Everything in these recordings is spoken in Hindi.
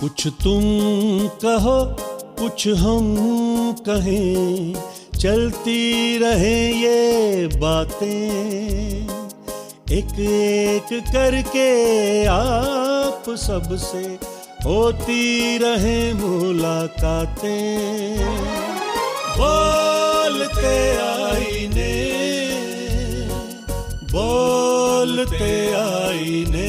कुछ तुम कहो कुछ हम कहें, चलती रहे ये बातें, एक एक करके आप सबसे होती रहे मुलाकातें। बोलते आईने, बोलते आईने।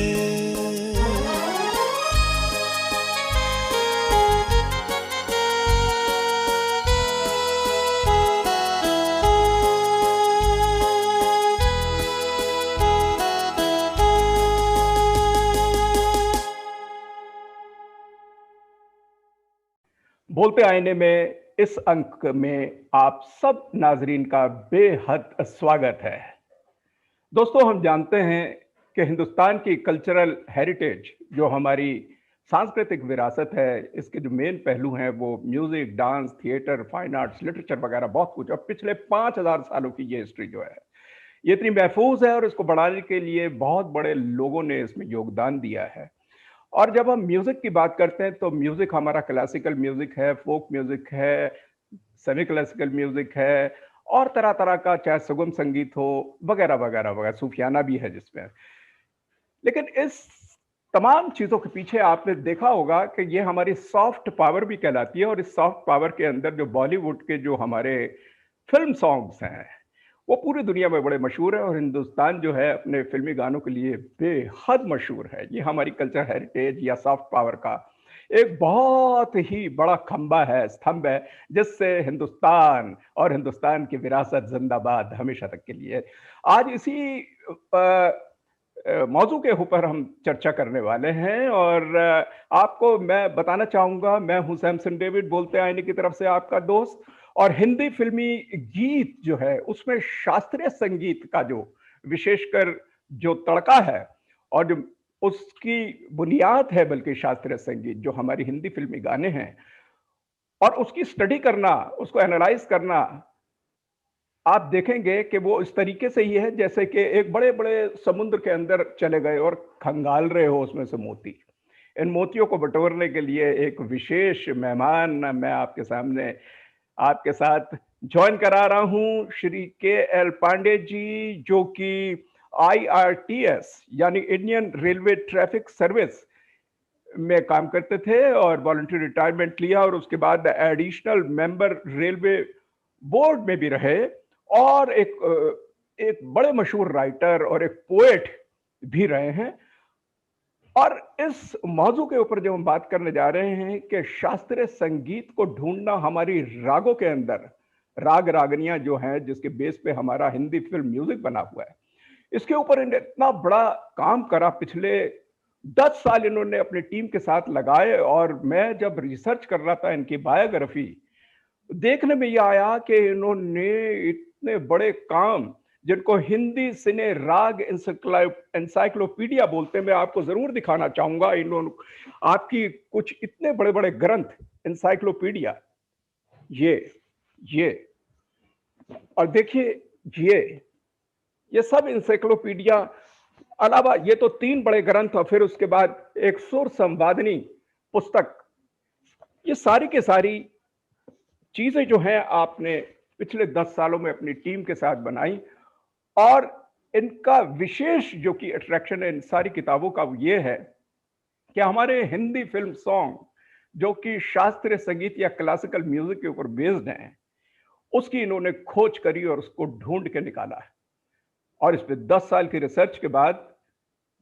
बोलते आईने में इस अंक में आप सब नाजरीन का बेहद स्वागत है। दोस्तों, हम जानते हैं कि हिंदुस्तान की कल्चरल हेरिटेज, जो हमारी सांस्कृतिक विरासत है, इसके जो मेन पहलू हैं वो music, dance, theatre, fine arts, literature वगैरह बहुत कुछ। और पिछले 5000 सालों की ये हिस्ट्री जो है, ये इतनी महफूज है और इसको बढ़ाने के लिए बहुत बड़े लोगों ने इसमें योगदान दिया है। और जब हम म्यूजिक की बात करते हैं तो म्यूजिक हमारा क्लासिकल म्यूजिक है, फोक म्यूजिक है, सेमी क्लासिकल म्यूजिक है, और तरह तरह का, चाहे सुगम संगीत हो वगैरह वगैरह वगैरह, सूफियाना भी है जिसमें। लेकिन इस तमाम चीजों के पीछे आपने देखा होगा कि ये हमारी सॉफ्ट पावर भी कहलाती है। और इस सॉफ्ट पावर के अंदर जो बॉलीवुड के जो हमारे फिल्म सॉन्ग्स हैं वो पूरी दुनिया में बड़े मशहूर है। और हिंदुस्तान जो है अपने फिल्मी गानों के लिए बेहद मशहूर है। ये हमारी कल्चर हेरिटेज या सॉफ्ट पावर का एक बहुत ही बड़ा खंबा है, स्तंभ है, जिससे हिंदुस्तान और हिंदुस्तान की विरासत जिंदाबाद हमेशा तक के लिए। आज इसी मौजू के ऊपर हम चर्चा करने वाले हैं। और आपको मैं बताना चाहूंगा, मैं हूं सैमसन डेविड, बोलते आईने की तरफ से आपका दोस्त। और हिंदी फिल्मी गीत जो है उसमें शास्त्रीय संगीत का जो विशेषकर जो तड़का है और जो उसकी बुनियाद है, बल्कि शास्त्रीय संगीत जो हमारी हिंदी फिल्मी गाने हैं, और उसकी स्टडी करना, उसको एनालाइज करना, आप देखेंगे कि वो इस तरीके से ही है जैसे कि एक बड़े बड़े समुद्र के अंदर चले गए और खंगाल रहे हो उसमें से मोती। इन मोतियों को बटोरने के लिए एक विशेष मेहमान मैं आपके सामने, आपके साथ ज्वाइन करा रहा हूं, श्री के एल पांडे जी, जो कि IRTS यानी इंडियन रेलवे ट्रैफिक सर्विस में काम करते थे और वॉलंटरी रिटायरमेंट लिया, और उसके बाद एडिशनल मेंबर रेलवे बोर्ड में भी रहे, और एक बड़े मशहूर राइटर और एक पोएट भी रहे हैं। और इस मौजू के ऊपर जो हम बात करने जा रहे हैं कि शास्त्रीय संगीत को ढूंढना हमारी रागों के अंदर, राग रागनियां जो हैं जिसके बेस पे हमारा हिंदी फिल्म म्यूजिक बना हुआ है, इसके ऊपर इन्होंने इतना बड़ा काम करा। पिछले 10 साल इन्होंने अपनी टीम के साथ लगाए। और मैं जब रिसर्च कर रहा था इनकी बायोग्राफी, देखने में यह आया कि इन्होंने इतने बड़े काम, जिनको हिंदी सिने राग एनसाइक्लोपीडिया बोलते हैं, मैं आपको जरूर दिखाना चाहूंगा। इन्होंने आपकी कुछ इतने बड़े बड़े ग्रंथ, एनसाइक्लोपीडिया, ये और देखिए ये सब एनसाइक्लोपीडिया, अलावा ये तो 3 बड़े ग्रंथ, और फिर उसके बाद एक सुर संवादनी पुस्तक। ये सारी के सारी चीजें जो हैं आपने पिछले 10 सालों में अपनी टीम के साथ बनाई। और इनका विशेष जो कि अट्रैक्शन है इन सारी किताबों का, वो ये है कि हमारे हिंदी फिल्म सॉन्ग जो कि शास्त्रीय संगीत या क्लासिकल म्यूजिक के ऊपर बेस्ड हैं, उसकी इन्होंने खोज करी और उसको ढूंढ के निकाला है। और इस पे 10 साल की रिसर्च के बाद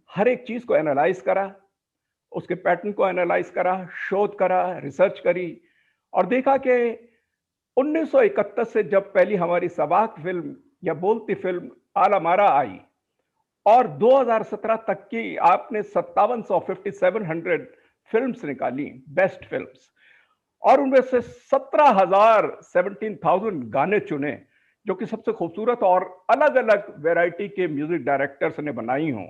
हर एक चीज को एनालाइज करा, उसके पैटर्न को एनालाइज करा, शोध करा, रिसर्च करी, और देखा कि 1971 से जब पहली हमारी सबाक फिल्म या बोलती फिल्म आला मारा आई, और 2017 तक की आपने 5700 फिल्म्स निकाली, बेस्ट फिल्म्स, और उनमें से 17,000 गाने चुने जो कि सबसे खूबसूरत और अलग अलग वैरायटी के म्यूजिक डायरेक्टर्स ने बनाई हों।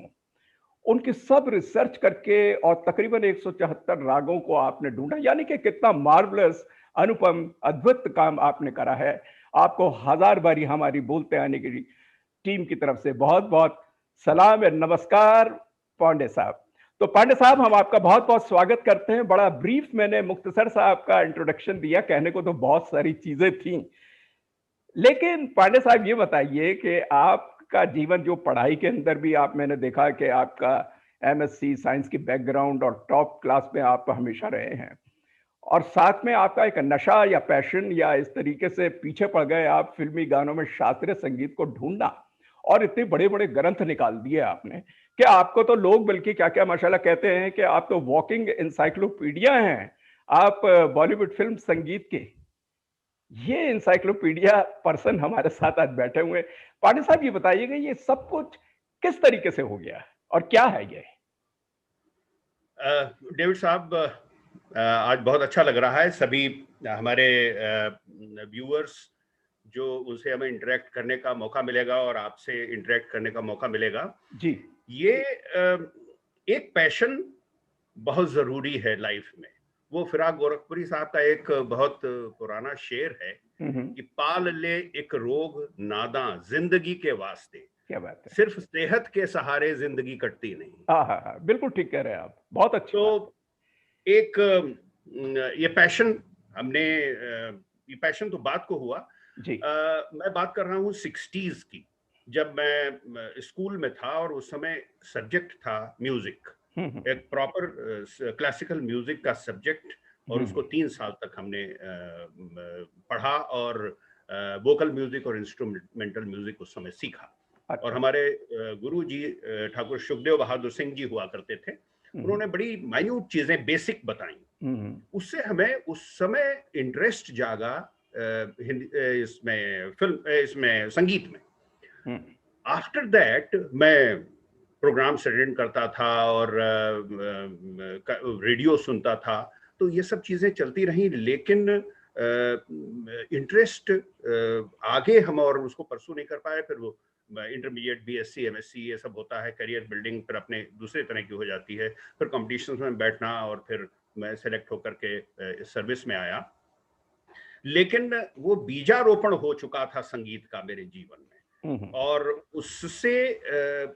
उनकी सब रिसर्च करके और तकरीबन 174 रागों को आपने ढूंढा। यानी कि कितना मार्वलस, अनुपम, अद्भुत काम आपने करा है। आपको हजार बारी हमारी बोलते आने की टीम की तरफ से बहुत बहुत सलाम और नमस्कार पांडे साहब। तो पांडे साहब, हम आपका बहुत बहुत स्वागत करते हैं। बड़ा ब्रीफ मैंने मुख्तसर सा आपका इंट्रोडक्शन दिया, कहने को तो बहुत सारी चीजें थी, लेकिन पांडे साहब ये बताइए कि आपका जीवन जो पढ़ाई के अंदर भी आप, मैंने देखा कि आपका एमएससी साइंस की बैकग्राउंड और टॉप क्लास में आप हमेशा रहे हैं, और साथ में आपका एक नशा या पैशन या इस तरीके से पीछे पड़ गए आप फिल्मी गानों में शास्त्रीय संगीत को ढूंढना, और इतने बड़े बड़े ग्रंथ निकाल दिए आपने कि आपको तो लोग बल्कि क्या क्या माशाल्लाह कहते हैं कि आप तो वॉकिंग इंसाइक्लोपीडिया हैं। आप बॉलीवुड फिल्म संगीत के ये इंसाइक्लोपीडिया पर्सन हमारे साथ आज बैठे हुए हैं। पांडे साहब, ये बताइएगा ये सब कुछ किस तरीके से हो गया और क्या है ये? डेविड साहब, आज बहुत अच्छा लग रहा है। सभी हमारे व्यूअर्स जो उनसे हमें इंटरेक्ट करने का मौका मिलेगा और आपसे इंटरेक्ट करने का मौका मिलेगा जी। ये एक पैशन बहुत जरूरी है लाइफ में। वो फिराक गोरखपुरी साहब का एक बहुत पुराना शेर है कि पाल ले एक रोग नादा जिंदगी के वास्ते, क्या बात है, सिर्फ सेहत के सहारे जिंदगी कटती नहीं। हाँ, बिल्कुल ठीक कह रहे हैं आप, बहुत अच्छी बात। तो एक ये पैशन हमने ये पैशन तो बात को हुआ। जी। मैं बात कर रहा हूँ 60s की, जब मैं स्कूल में था और उस समय सब्जेक्ट था म्यूजिक, एक प्रॉपर क्लासिकल म्यूजिक का सब्जेक्ट, और उसको 3 साल तक हमने पढ़ा और वोकल म्यूजिक और इंस्ट्रूमेंटल म्यूजिक उस समय सीखा। अच्छा। और हमारे गुरु जी ठाकुर सुखदेव बहादुर सिंह जी हुआ करते थे। उन्होंने बड़ी माइन्यूट चीजें बेसिक बताई। उससे हमें उस समय इंटरेस्ट जागा इसमें संगीत में। आफ्टर दैट मैं प्रोग्राम अटेंड करता था और रेडियो सुनता था, तो ये सब चीजें चलती रही, लेकिन इंटरेस्ट आगे हम और उसको परसू नहीं कर पाए। फिर वो इंटरमीडिएट, बीएससी, एमएससी ये सब होता है, करियर बिल्डिंग फिर अपने दूसरे तरह की हो जाती है, फिर कॉम्पिटिशन्स में बैठना, और फिर मैं सेलेक्ट होकर के सर्विस में आया। लेकिन वो बीजारोपण हो चुका था संगीत का मेरे जीवन में, और उससे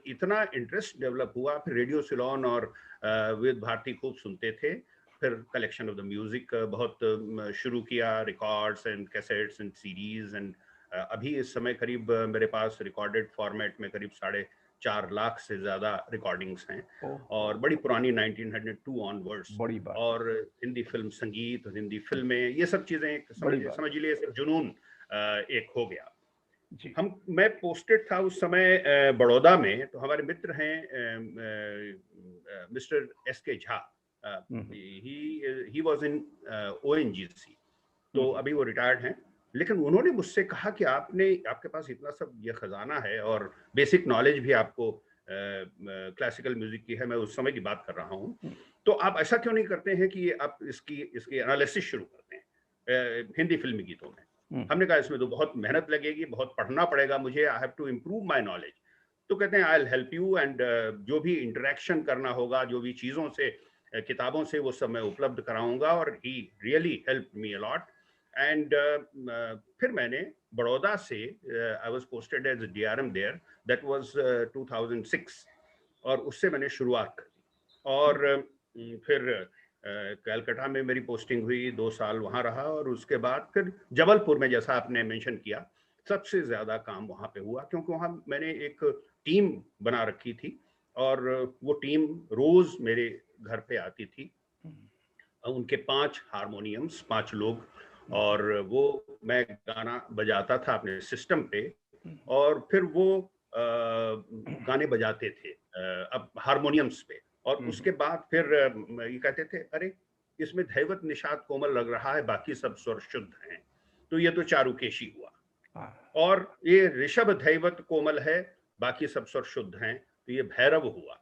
इतना इंटरेस्ट डेवलप हुआ। फिर रेडियो सिलोन और विविध भारती खूब सुनते थे। फिर कलेक्शन ऑफ द म्यूजिक बहुत शुरू किया, records and cassettes and CDs, and अभी इस समय करीब मेरे पास रिकॉर्डेड फॉर्मेट में करीब 4.5 लाख से ज्यादा रिकॉर्डिंग्स हैं, और बड़ी पुरानी 1902 ऑनवर्ड्स, और हिंदी फिल्म संगीत और हिंदी फिल्में, ये सब चीजें समझ लीजिए जुनून एक हो गया। मैं पोस्टेड था उस समय बड़ौदा में, तो हमारे मित्र हैं Mister S K Jha, he was in ONGC, तो अभी वो रिटायर्ड हैं। लेकिन उन्होंने मुझसे कहा कि आपके पास इतना सब ये खजाना है और बेसिक नॉलेज भी आपको क्लासिकल म्यूजिक की है, मैं उस समय की बात कर रहा हूँ, तो आप ऐसा क्यों नहीं करते हैं कि आप इसकी एनालिसिस शुरू करते हैं हिंदी फिल्मी गीतों में। हमने कहा इसमें तो बहुत मेहनत लगेगी, बहुत पढ़ना पड़ेगा मुझे, I have to improve my knowledge. तो कहते हैं I will help you, and जो भी इंटरेक्शन करना होगा, जो भी चीज़ों से, किताबों से, वो सब मैं उपलब्ध कराऊंगा। और he really help me a lot. And फिर मैंने बड़ौदा से, I was posted as DRM there, that was 2006, और उससे मैंने शुरुआत कर दी। और फिर कलकत्ता में मेरी पोस्टिंग हुई, 2 साल वहाँ रहा, और उसके बाद फिर जबलपुर में, जैसा आपने मेंशन किया, सबसे ज्यादा काम वहाँ पे हुआ, क्योंकि वहाँ मैंने एक टीम बना रखी थी, और वो टीम रोज मेरे घर पे आती थी। उनके 5 हारमोनियम्स, 5 लोग, और वो मैं गाना बजाता था अपने सिस्टम पे, और फिर वो गाने बजाते थे अब हारमोनियम्स पे। और उसके बाद फिर ये कहते थे, अरे इसमें धैवत निषाद कोमल लग रहा है, बाकी सब स्वर शुद्ध हैं, तो ये तो चारुकेशी हुआ। और ये ऋषभ धैवत कोमल है, बाकी सब स्वर शुद्ध हैं, तो ये भैरव हुआ।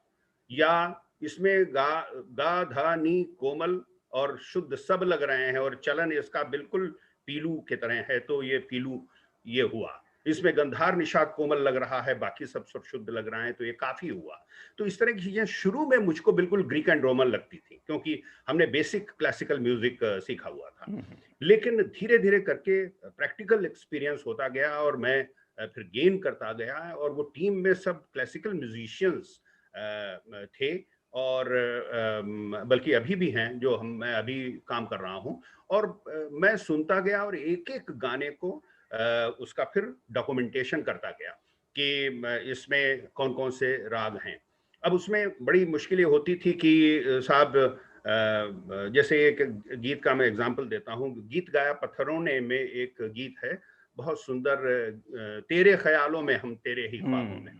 या इसमें गा धा नी कोमल और शुद्ध सब लग रहे हैं, और चलन इसका बिल्कुल पीलू की तरह है, तो ये पीलू ये हुआ। इसमें गंधार निषाद कोमल लग रहा है, बाकी सब शुद्ध लग रहे हैं, तो ये काफी हुआ। तो इस तरह की चीजें शुरू में मुझको बिल्कुल ग्रीक एंड रोमन लगती थी, क्योंकि हमने बेसिक क्लासिकल म्यूजिक सीखा हुआ था। लेकिन धीरे धीरे करके प्रैक्टिकल एक्सपीरियंस होता गया, और मैं फिर गेन करता गया, और वो टीम में सब क्लासिकल म्यूजिशियंस थे, और बल्कि अभी भी हैं, जो मैं अभी काम कर रहा हूँ, और मैं सुनता गया और एक एक गाने को उसका फिर डॉक्यूमेंटेशन करता गया कि इसमें कौन कौन से राग हैं। अब उसमें बड़ी मुश्किलें होती थी कि साहब जैसे एक गीत का मैं एग्जांपल देता हूँ, गीत गाया पत्थरों ने में एक गीत है बहुत सुंदर, तेरे ख्यालों में हम तेरे ही ख्वाबों में।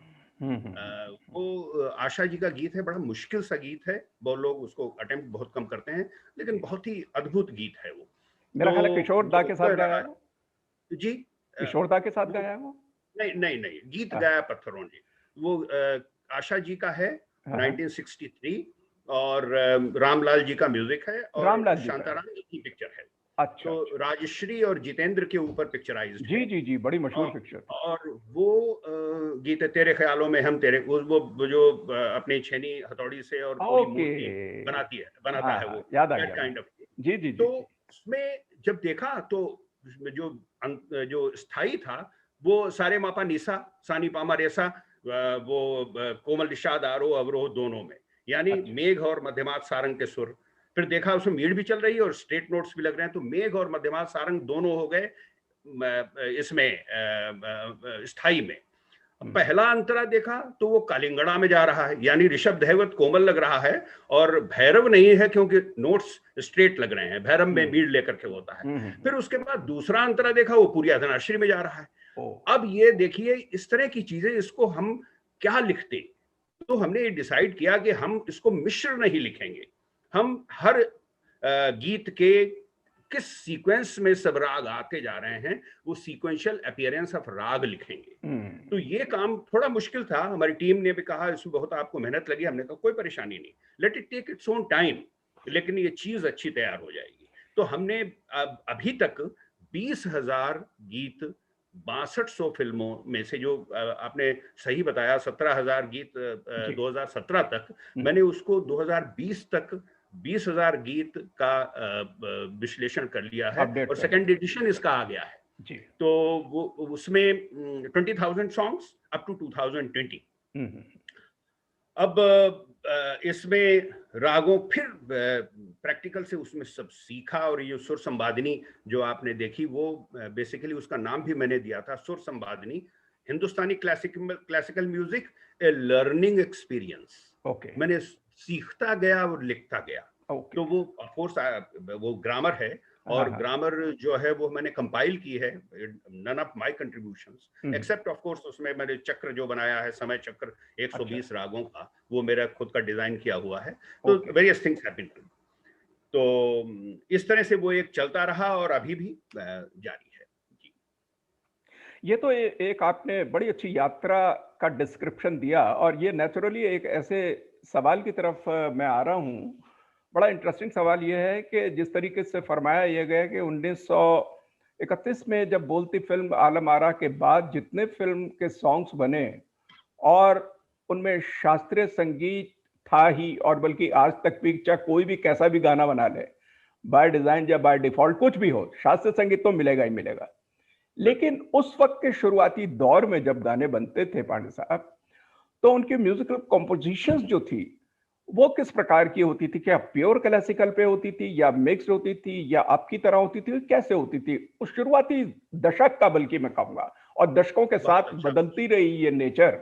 वो आशा जी का गीत है, बड़ा मुश्किल सा गीत है, बहुत लोग उसको अटेम्प्ट बहुत कम करते हैं, लेकिन बहुत ही अद्भुत गीत है वो। मेरा ख्याल है किशोर दा के साथ गाया है वो। जी, किशोर दा के साथ वो गाया है वो। नहीं नहीं नहीं, गीत हाँ। गाया पत्थरों ने, वो आशा जी का है, हाँ। 1963, और रामलाल जी का म्यूजिक है, और रामलाल जी का है। शांताराम जी की पिक्चर है। अच्छा, तो अच्छा। राजश्री और जितेंद्र के ऊपर पिक्चराइज्ड जी है। जी जी, बड़ी मशहूर और पिक्चर। और वो गीत है, तेरे ख्यालों में हम तेरे, वो जो अपनी छेनी हथौड़ी से और पूरी ओके। मूर्ति बनाता हाँ है हाँ, वो, याद आ दैट गया काइंड मुझे। ऑफ। जी जी जी तो जी। उसमें जब देखा तो उसमें जो स्थाई था वो सारे मापा निसा सानी पामा रेसा, वो कोमल निषाद आरोह अवरोह दोनों में, यानी अच्छा। मेघ और मध्यमात सारंग के सुर। फिर देखा उसमें मीड़ भी चल रही है और स्ट्रेट नोट्स भी लग रहे हैं, तो मेघ और मध्यमात सारंग दोनों हो गए इसमें स्थाई में। पहला अंतरा देखा तो वो कालिंगड़ा में जा रहा है, यानी ऋषभ दैवत कोमल लग रहा है और भैरव नहीं है, क्योंकि नोट्स स्ट्रेट लग रहे हैं, भैरव में मीड लेकर के होता है। फिर उसके बाद दूसरा अंतरा देखा, वो पूरी अधनाश्री में जा रहा है। अब ये देखिए इस तरह की चीजें, इसको हम क्या लिखते, तो हमने ये डिसाइड किया कि हम इसको मिश्र नहीं लिखेंगे, हम हर गीत के किस सीक्वेंस में सब राग आते जा रहे हैं वो सीक्वेंशियल अपीयरेंस ऑफ राग लिखेंगे। तो ये काम थोड़ा मुश्किल था, हमारी टीम ने भी कहा इसमें बहुत आपको मेहनत लगी, हमने कहा कोई परेशानी नहीं, let it take its own time, लेकिन ये चीज अच्छी तैयार हो जाएगी। तो हमने अभी तक 20,000 गीत 6200 फिल्मों में से, जो आपने सही बताया 17,000 गीत 2017 तक, मैंने उसको 2020 तक 20,000 गीत का विश्लेषण कर लिया है, और सेकंड एडिशन इसका आ गया है जी। तो वो उसमें 20,000 सॉन्ग्स अप टू 2020। अब इसमें रागों फिर प्रैक्टिकल से उसमें सब सीखा, और ये सुर संवादिनी जो आपने देखी वो बेसिकली उसका नाम भी मैंने दिया था, सुर संवादिनी, हिंदुस्तानी क्लासिकल म्यूजिक ए लर्निंग एक्सपीरियंस। मैंने सीखता गया और लिखता गया। तो वो ऑफ कोर्स वो ग्रामर है, और ग्रामर जो है वो मैंने कंपाइल की है, none of my contributions except of course उसमें मैंने चक्र जो बनाया है, समय चक्र 120 रागों का, वो मेरा खुद का डिजाइन किया हुआ है। तो various things have been done. तो इस तरह से वो एक चलता रहा और अभी भी जारी है। ये तो एक आपने बड़ी अच्छी यात्रा का डिस्क्रिप्शन दिया, और ये नेचुरली एक ऐसे सवाल की तरफ मैं आ रहा हूँ। बड़ा इंटरेस्टिंग सवाल ये है कि जिस तरीके से फरमाया यह गया कि 1931 में जब बोलती फिल्म आलम आरा के बाद जितने फिल्म के सॉन्ग्स बने, और उनमें शास्त्रीय संगीत था ही, और बल्कि आज तक भी चाहे कोई भी कैसा भी गाना बना ले, बाय डिजाइन या बाय डिफॉल्ट कुछ भी हो, शास्त्रीय संगीत तो मिलेगा ही मिलेगा। लेकिन उस वक्त के शुरुआती दौर में जब गाने बनते थे पांडे साहब, तो उनकी म्यूजिकल कॉम्पोजिशंस जो थी वो किस प्रकार की होती थी? क्या प्योर क्लासिकल पे होती थी, या मिक्स होती थी, या आपकी तरह होती थी, कैसे होती थी उस शुरुआती दशक का, बल्कि मैं कहूंगा, और दशकों के साथ बदलती रही ये नेचर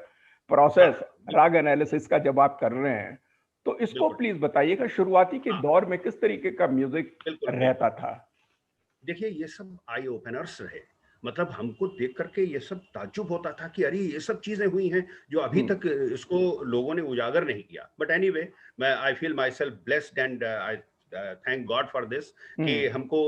प्रोसेस राग एनालिसिस का जब आप कर रहे हैं, तो इसको प्लीज बताइएगा, शुरुआती के दौर में किस तरीके का म्यूजिक रहता था? देखिए ये सब आई ओपनर्स रहे, मतलब हमको देख करके ये सब ताज्जुब होता था कि अरे ये सब चीजें हुई हैं जो अभी तक इसको लोगों ने उजागर नहीं किया। बट एनीवे, मैं I feel my self blessed and I thank God for this कि हमको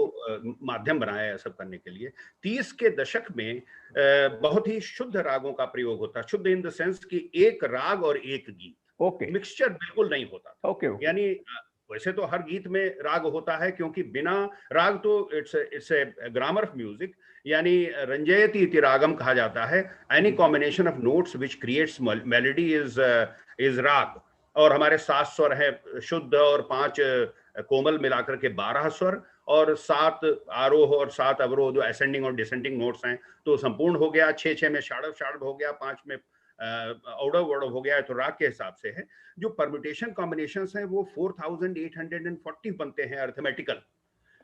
माध्यम बनाया है सब करने के लिए। 30 के दशक में बहुत ही शुद्ध रागों का प्रयोग होता, शुद्ध इन द सेंस कि एक राग और एक गीत, मिक्सचर बिल्कुल नहीं होता था। यानी वैसे तो हर गीत में राग होता है, क्योंकि बिना राग तो it's a grammar of music, यानी रंजयति इति रागम कहा जाता है, any combination of notes which creates melody is राग। और हमारे 7 स्वर है शुद्ध और 5 कोमल मिलाकर के 12 स्वर, और 7 आरोह और 7 अवरोह जो असेंडिंग और डिसेंडिंग नोट्स हैं, तो संपूर्ण हो गया। 6 में षाडव हो गया, 5 में ऑर्डर वर्ड हो गया है तो राग के हिसाब से है। जो परम्यूटेशन कॉम्बिनेशंस हैं वो 4840 बनते हैं अर्थमेटिकल।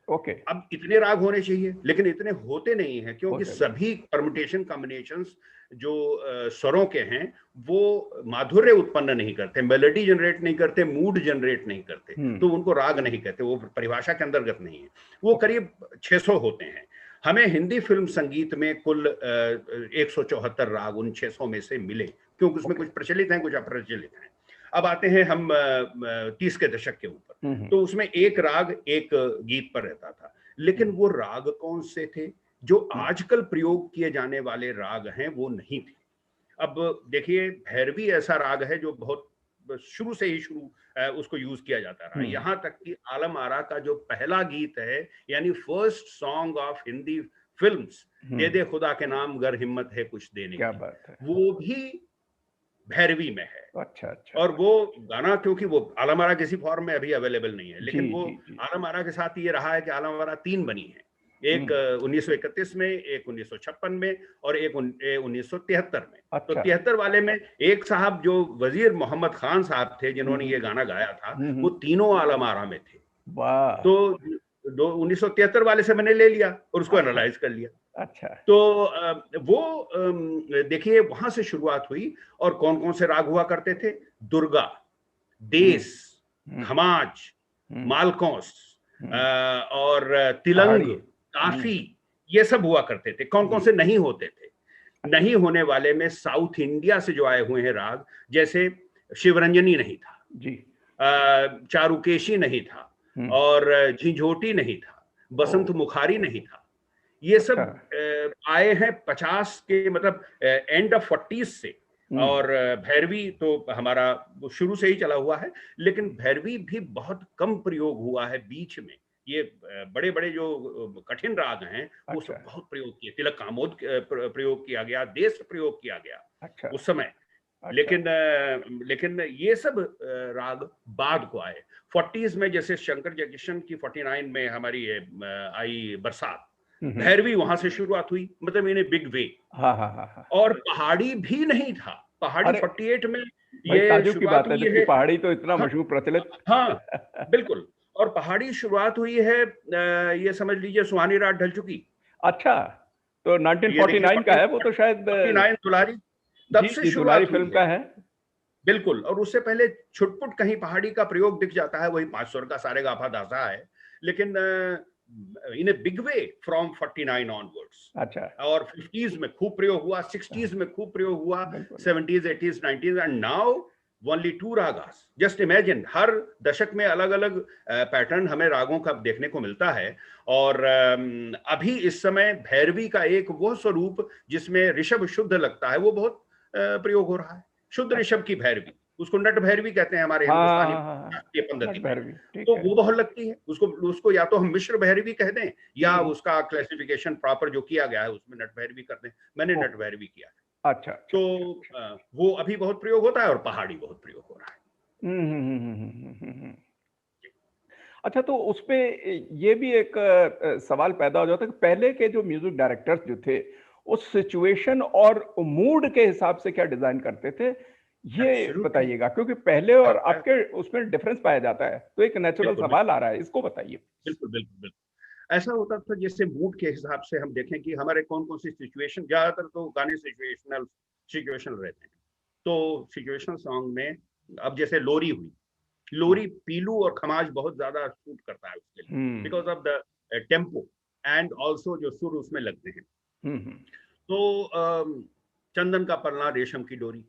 ओके। अब इतने राग होने चाहिए लेकिन इतने होते नहीं हैं, क्योंकि होते नहीं। सभी परम्यूटेशन कॉम्बिनेशंस जो स्वरों के हैं वो माधुर्य उत्पन्न नहीं करते, मेलोडी जनरेट नहीं करते, मूड जनरेट नहीं करते, तो उनको राग नहीं कहते, वो परिभाषा के अंतर्गत नहीं है। वो करीब 600 होते हैं। हमें हिंदी फिल्म संगीत में कुल 174 राग उन 600 में से मिले, क्योंकि उसमें कुछ प्रचलित हैं कुछ अप्रचलित हैं। अब आते हैं हम 30 के दशक के ऊपर, तो उसमें एक राग एक गीत पर रहता था, लेकिन वो राग कौन से थे? जो आजकल प्रयोग किए जाने वाले राग हैं वो नहीं थे। अब देखिए, भैरवी ऐसा राग है जो बहुत शुरू से ही उसको यूज किया जाता रहा। यहाँ तक कि आलम आरा का जो पहला गीत है, यानी first song of Hindi films, दे दे खुदा के नाम गर हिम्मत है कुछ देने क्या की, बात है, वो भी भैरवी में है। अच्छा अच्छा। और वो गाना, क्योंकि वो आलम आरा किसी फॉर्म में अभी अवेलेबल नहीं है, लेकिन जी, वो जी, जी। आलम आरा के साथ ये रहा है कि आलम आरा 3 बनी है, एक 1931 में, एक 1956 में और एक 1973 में। अच्छा। तो 73 वाले में एक साहब जो वजीर मोहम्मद खान साहब थे जिन्होंने ये गाना गाया था, वो तीनों आलम आरा में थे। वाह। तो 1973 वाले से मैंने ले लिया और उसको एनालाइज कर लिया। अच्छा। तो वो देखिए वहां से शुरुआत हुई। और कौन कौन से राग हुआ करते थे? दुर्गा, देस, खमाज, मालकौस और तिलंग, काफी, ये सब हुआ करते थे। कौन कौन से नहीं होते थे? नहीं होने वाले में साउथ इंडिया से जो आए हुए हैं राग, जैसे शिवरंजनी नहीं था जी, चारुकेशी नहीं था, और झिंझोटी नहीं था, बसंत मुखारी नहीं था। ये सब आए हैं 50 के, मतलब एंड ऑफ 40 से। और भैरवी तो हमारा शुरू से ही चला हुआ है, लेकिन भैरवी भी बहुत कम प्रयोग हुआ है बीच में। ये बड़े बड़े जो कठिन राग हैं वो सब बहुत प्रयोग किए। तिलक कामोद प्रयोग किया गया, देश प्रयोग किया गया उस समय। लेकिन ये सब राग बाद को आए 40s में। जैसे शंकर जयकिशन की 49 में हमारी आई बरसात, भैरवी वहां से शुरुआत हुई, मतलब इन ए बिग वे। और पहाड़ी भी नहीं था, पहाड़ी 48 में ये शुरुआत हुई है। पहाड़ी तो इतना मशहूर प्रचलित। हाँ बिल्कुल। और पहाड़ी शुरुआत हुई है, ये समझ लीजिए सुहानी रात ढल चुकी। अच्छा, तो 1949 का है वो, तो शायद 49 दुलारी तब से शुरुआत फिल्म का है। बिल्कुल। और उससे पहले छुटपुट कहीं पहाड़ी का प्रयोग दिख जाता है, वही 5 स्वर का सारे गाफा दासा है, लेकिन in a big way from 49 onwards. अच्छा। और 50s में खूब प्रयोग हुआ, 60s में खूब प्रयोग हुआ, 70s 80s 90s, and now only 2 ragas. Just imagine, हर दशक में अलग अलग पैटर्न हमें रागों का देखने को मिलता है। और अभी इस समय भैरवी का एक वो स्वरूप जिसमें ऋषभ शुद्ध लगता है, वो बहुत प्रयोग हो रहा है। शुद्ध ऋषभ की भैरवी, उसको नट भैरवी कहते हैं हमारे हिंदुस्तानी शास्त्रीय पद्धति में। तो वो बहुत लगती है। उसको या तो हम मिश्र भैरवी कह दें, या उसका क्लासिफिकेशन प्रॉपर जो किया गया है उसमें नट भैरवी कर दें। मैंने नट भैरवी किया है। अच्छा। तो वो अभी बहुत प्रयोग होता है और पहाड़ी बहुत प्रयोग हो रहा है। अच्छा, तो उसपे ये भी एक सवाल पैदा हो जाता है कि पहले के जो म्यूजिक डायरेक्टर्स जो थे, उस सिचुएशन और मूड के हिसाब से क्या डिजाइन करते थे, ये बताइएगा, क्योंकि पहले और आपके उसमें डिफरेंस पाया जाता है। तो एक नेचुरल सवाल आ रहा है, इसको बताइए। बिल्कुल बिल्कुल बिल्कुल। ऐसा होता था जैसे मूड के हिसाब से हम देखें कि हमारे कौन कौन सी सिचुएशन, ज्यादातर तो गाने सिचुएशनल रहते हैं। तो सिचुएशनल सॉन्ग में अब जैसे लोरी हुई, लोरी पीलू और खमाज बहुत ज्यादा शूट करता है उसके लिए, because of the tempo and also जो सुर उसमें लगते हैं। तो चंदन का पलना रेशम की डोरी,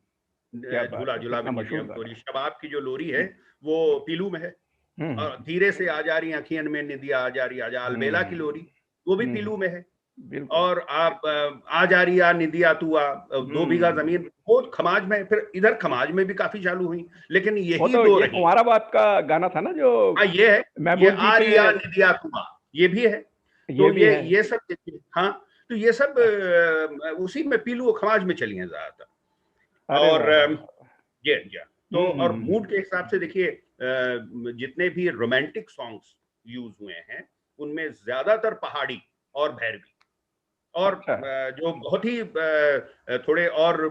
झूला झूला डोरी, शबाब की जो लोरी है वो पीलू में है। और धीरे से आ जा रही अखियन में निदिया आ जा रही, आजा अलबेला की लोरी, वो भी पीलू में है। और आप आ जा रही आ निदिया तू आ, 2 बीघा जमीन, वो खमाज में। फिर इधर खमाज में भी काफी चालू हुई, लेकिन यही तो दो रही। कुंवाराबाद का गाना था ना जो, ये है, ये आ रही आ निदिया तू आ, ये भी है। तो ये सब, हाँ, तो ये सब उसी में पीलू और खमाज में चली हैं ज्यादातर। और ये तो और मूड के हिसाब से देखिए, जितने भी रोमांटिक सॉन्ग्स यूज हुए हैं उनमें ज्यादातर पहाड़ी और भैरवी, और अच्छा। जो बहुत ही थोड़े और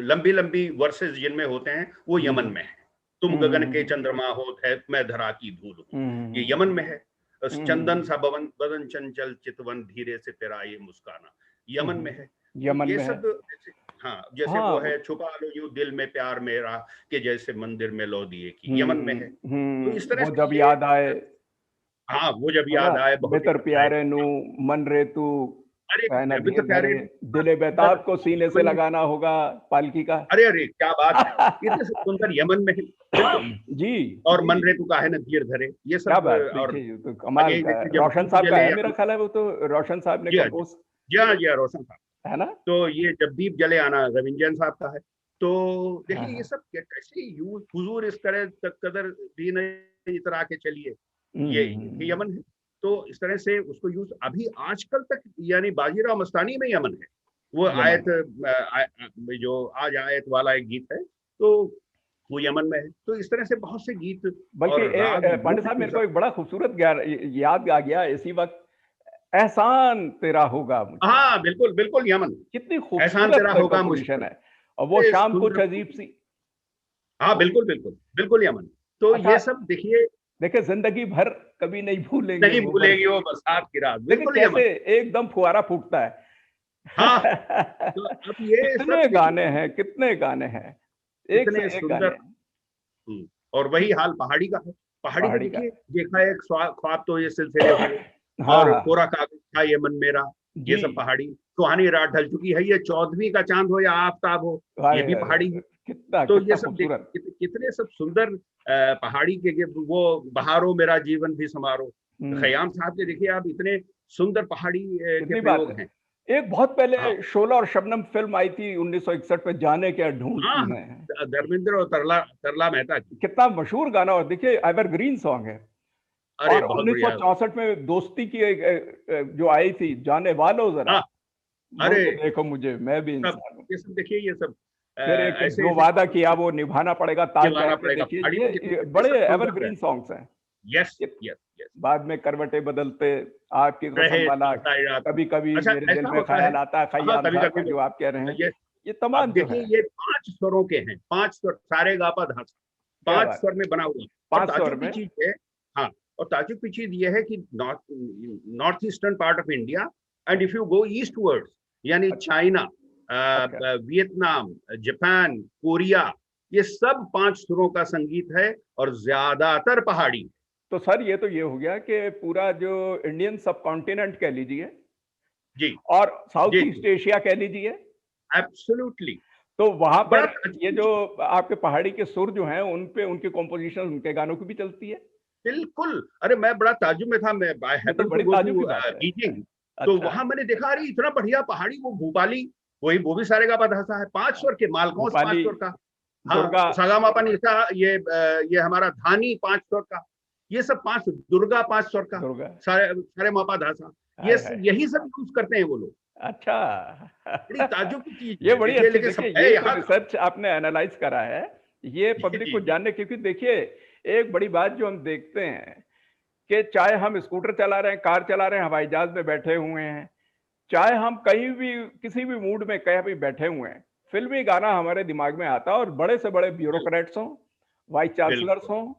लंबी लंबी वर्सेस जिनमें होते हैं वो यमन में है। तुम गगन के चंद्रमा हो है, मैं धरा की धूल हूँ, ये यमन में है। चंदन सा बदन बदन चंचल चितवन धीरे से तेरा ये मुस्काना, यमन में है। तो यमन ये में है। सब हाँ, जैसे हाँ वो है छुपा लो यूं दिल में प्यार मेरा कि जैसे मंदिर में लो दिए की, यमन में है। तो इस तरह वो से जब ये याद आए, हाँ, वो जब है ना, याद आए बहुत ही बेहतर अच्छा है। प्यारे नू मन रे तू, अरे है ना, अभी तो धीर प्यारे धरे दिले बेताब को सीने से लगाना होगा पालकी का। अरे अरे क्या बात है, इतने सुंदर यमन में है, बिल्कुल। जी और जी। मन रे तू काहे न धीर धरे, ये क्या सब। बात, और देखिए ये तो कमाल आगे का है, जैसे जब रोशन दीप साहब का जले है या मेरा ख्याल है, वो तो रोशन साहब ने जी हाँ, कंपोज, जी हाँ, जी हाँ, रोशन साहब। है ना। तो ये जब दीप जले आना रविंद्रन साहब का है। तो हाँ देखिए ये हाँ। सब कैसे हुजूर इस तरह कदर दीन इतरा के चलिए, ये यमन है। तो इस तरह से उसको यूज अभी आजकल तक, यानी बाजीराव मस्तानी में यमन है। वो यमन आयत है। जो आज आयत वाला एक गीत है, तो वो यमन में है। तो इस तरह से बहुत से गीत बल्कि और राग पांडे साहब, मेरे को एक बड़ा खूबसूरत याद आ गया इसी वक्त, एहसान तेरा होगा मुझ पे। हाँ बिल्कुल बिल्कुल यमन। कितनी एहसान खूबसूरत तेरा होगा मुझ कंपोजिशन पर, है, और वो ये शाम कुछ सुंदर। अजीब सी। हाँ बिल्कुल बिल्कुल बिल्कुल यमन। तो अच्छा, ये सब देखिए, देखे जिंदगी भर कभी नहीं भूलेंगे नहीं वो भूलेगी वो बरस। बरसात की रात, देखिए बिल्कुल कैसे यमन। एकदम फुहारा फूटता है। हाँ, तो अब ये सब कितने गाने देखिए हैं, कितने गाने हैं, एक इतने से एक गाने सुंदर। हैं। और वही हाल पहाड़ी का है। पहाड़ी में पहाड़ी का देखिए, है। देखा एक ख्वाब तो ये सिलसिले हुए, हाँ और हाँ। कोरा कागज था ये मन मेरा, ये जी। सब पहाड़ी। सुहानी रात ढल चुकी है, ये 14वीं का चांद हो या आफताब हो, ये हाय भी हाय पहाड़ी हाय, है। कितना तो ये कितना सब खूबसूरत। कितने सब सुंदर पहाड़ी के वो बहारो मेरा जीवन भी समारो। हम्म। खयाम साहब के देखिए आप, इतने सुंदर पहाड़ी के कितनी बात प्रयोग है। हैं। एक बहुत पहले हाँ शोला और शबनम फिल्म आई थी 1961 में, जाने क्या हाँ ढूंढती हाँ, हैं। धर्मेंद्र और तरला तरला मेहता की। कितना मशहूर गाना, और देखिए एवरग्रीन सॉन्ग है। अरे और बहुत बढ़िया। 1964 में दोस्ती की एक जो आई थी, जाने वालों जरा हाँ मुड़ अरे के देखो मुझे, मैं भी सब, इंसान हूँ। ये सब देखिए, ये सब फिर एक ऐसे जो ऐसे वादा किया वो निभाना पड़ेगा, ताज निभाना बैठ के पड़ेगा। देखिए, पहाड़ी में कितने ये कितने बड़े सब सुंदर है। एवरग्रीन सॉन्ग्स हैं। यस ये यस यस। बाद में करवटें बदलते, आपकी कसम रहे वाला, चलता है रात में। कभी कभी अच्छा मेरे दिल ऐसा में होता है। ख्याल आता है, हाँ खयाम कभी साहब का कभी जो आप कह रहे हैं, ये ये अब तमाम जो देखिए, है। ये 5 स्वरों के हैं, 5 स्वर, सारे गा पा धा सा, क्या 5 बात स्वर है, में बना हुआ है। और 5 स्वर ताज्जुब की में। चीज है, हाँ, और ताज्जुब की चीज ये है कि north eastern part of India, and if you go eastwards, यानी अच्छा चाइना, अच्छा। वियतनाम, जापान, कोरिया, ये सब 5 सुरों का संगीत है, और ज्यादातर पहाड़ी। तो सर ये हो गया कि पूरा जो इंडियन सब कॉन्टिनेंट कह लीजिए, जी और साउथ जी ईस्ट जी, एशिया कह लीजिए, एब्सोल्युटली। तो वहां बड़ा पर ये ताज्जुब, जो आपके पहाड़ी के सुर जो हैं, उन पे उनकी कॉम्पोजिशन उनके गानों की भी चलती है। बिल्कुल। अरे मैं बड़ा ताज्जुब में था, मैं आई ये तो हैपन टू बड़ी गो ताज्जुब टू की बात है। बीजिंग। तो अच्छा। वहां मैंने देखा, अरे इतना बढ़िया पहाड़ी, वो भूपाली, वही वो भी सारे का बधासा है, 5 स्वर के, मालकौस 5 भोपाली, स्वर का। हाँ, दुर्गा। सागामापा निशा, ये हमारा धानी 5 स्वर का, ये सब 5, दुर्गा 5 स्वर का, दुर्गा। सारे सारे मापा धासा, ये हाय हाय। यही सब यूज करते हैं वो लोग। अच्छा। बड़ी ताज्जुब की चीज ये है, बड़ी देखिए, अच्छी, लेकिन देखिए सब है ये तो यहाँ का। रिसर्च आपने एनालाइज करा है, ये जी पब्लिक जी को जी। जानने, क्योंकि देखिए एक बड़ी बात जो हम देखते हैं कि चाहे हम स्कूटर चला रहे हैं, कार चला रहे हैं, हवाई जहाज में बैठे हुए हैं, चाहे हम कहीं भी किसी भी मूड में कहीं भी बैठे हुए हैं, फिल्मी गाना हमारे दिमाग में आता है, और बड़े से बड़े बिल्कुल ब्यूरोक्रेट्स हों, वाइस चांसलर्स बिल्कुल। हों,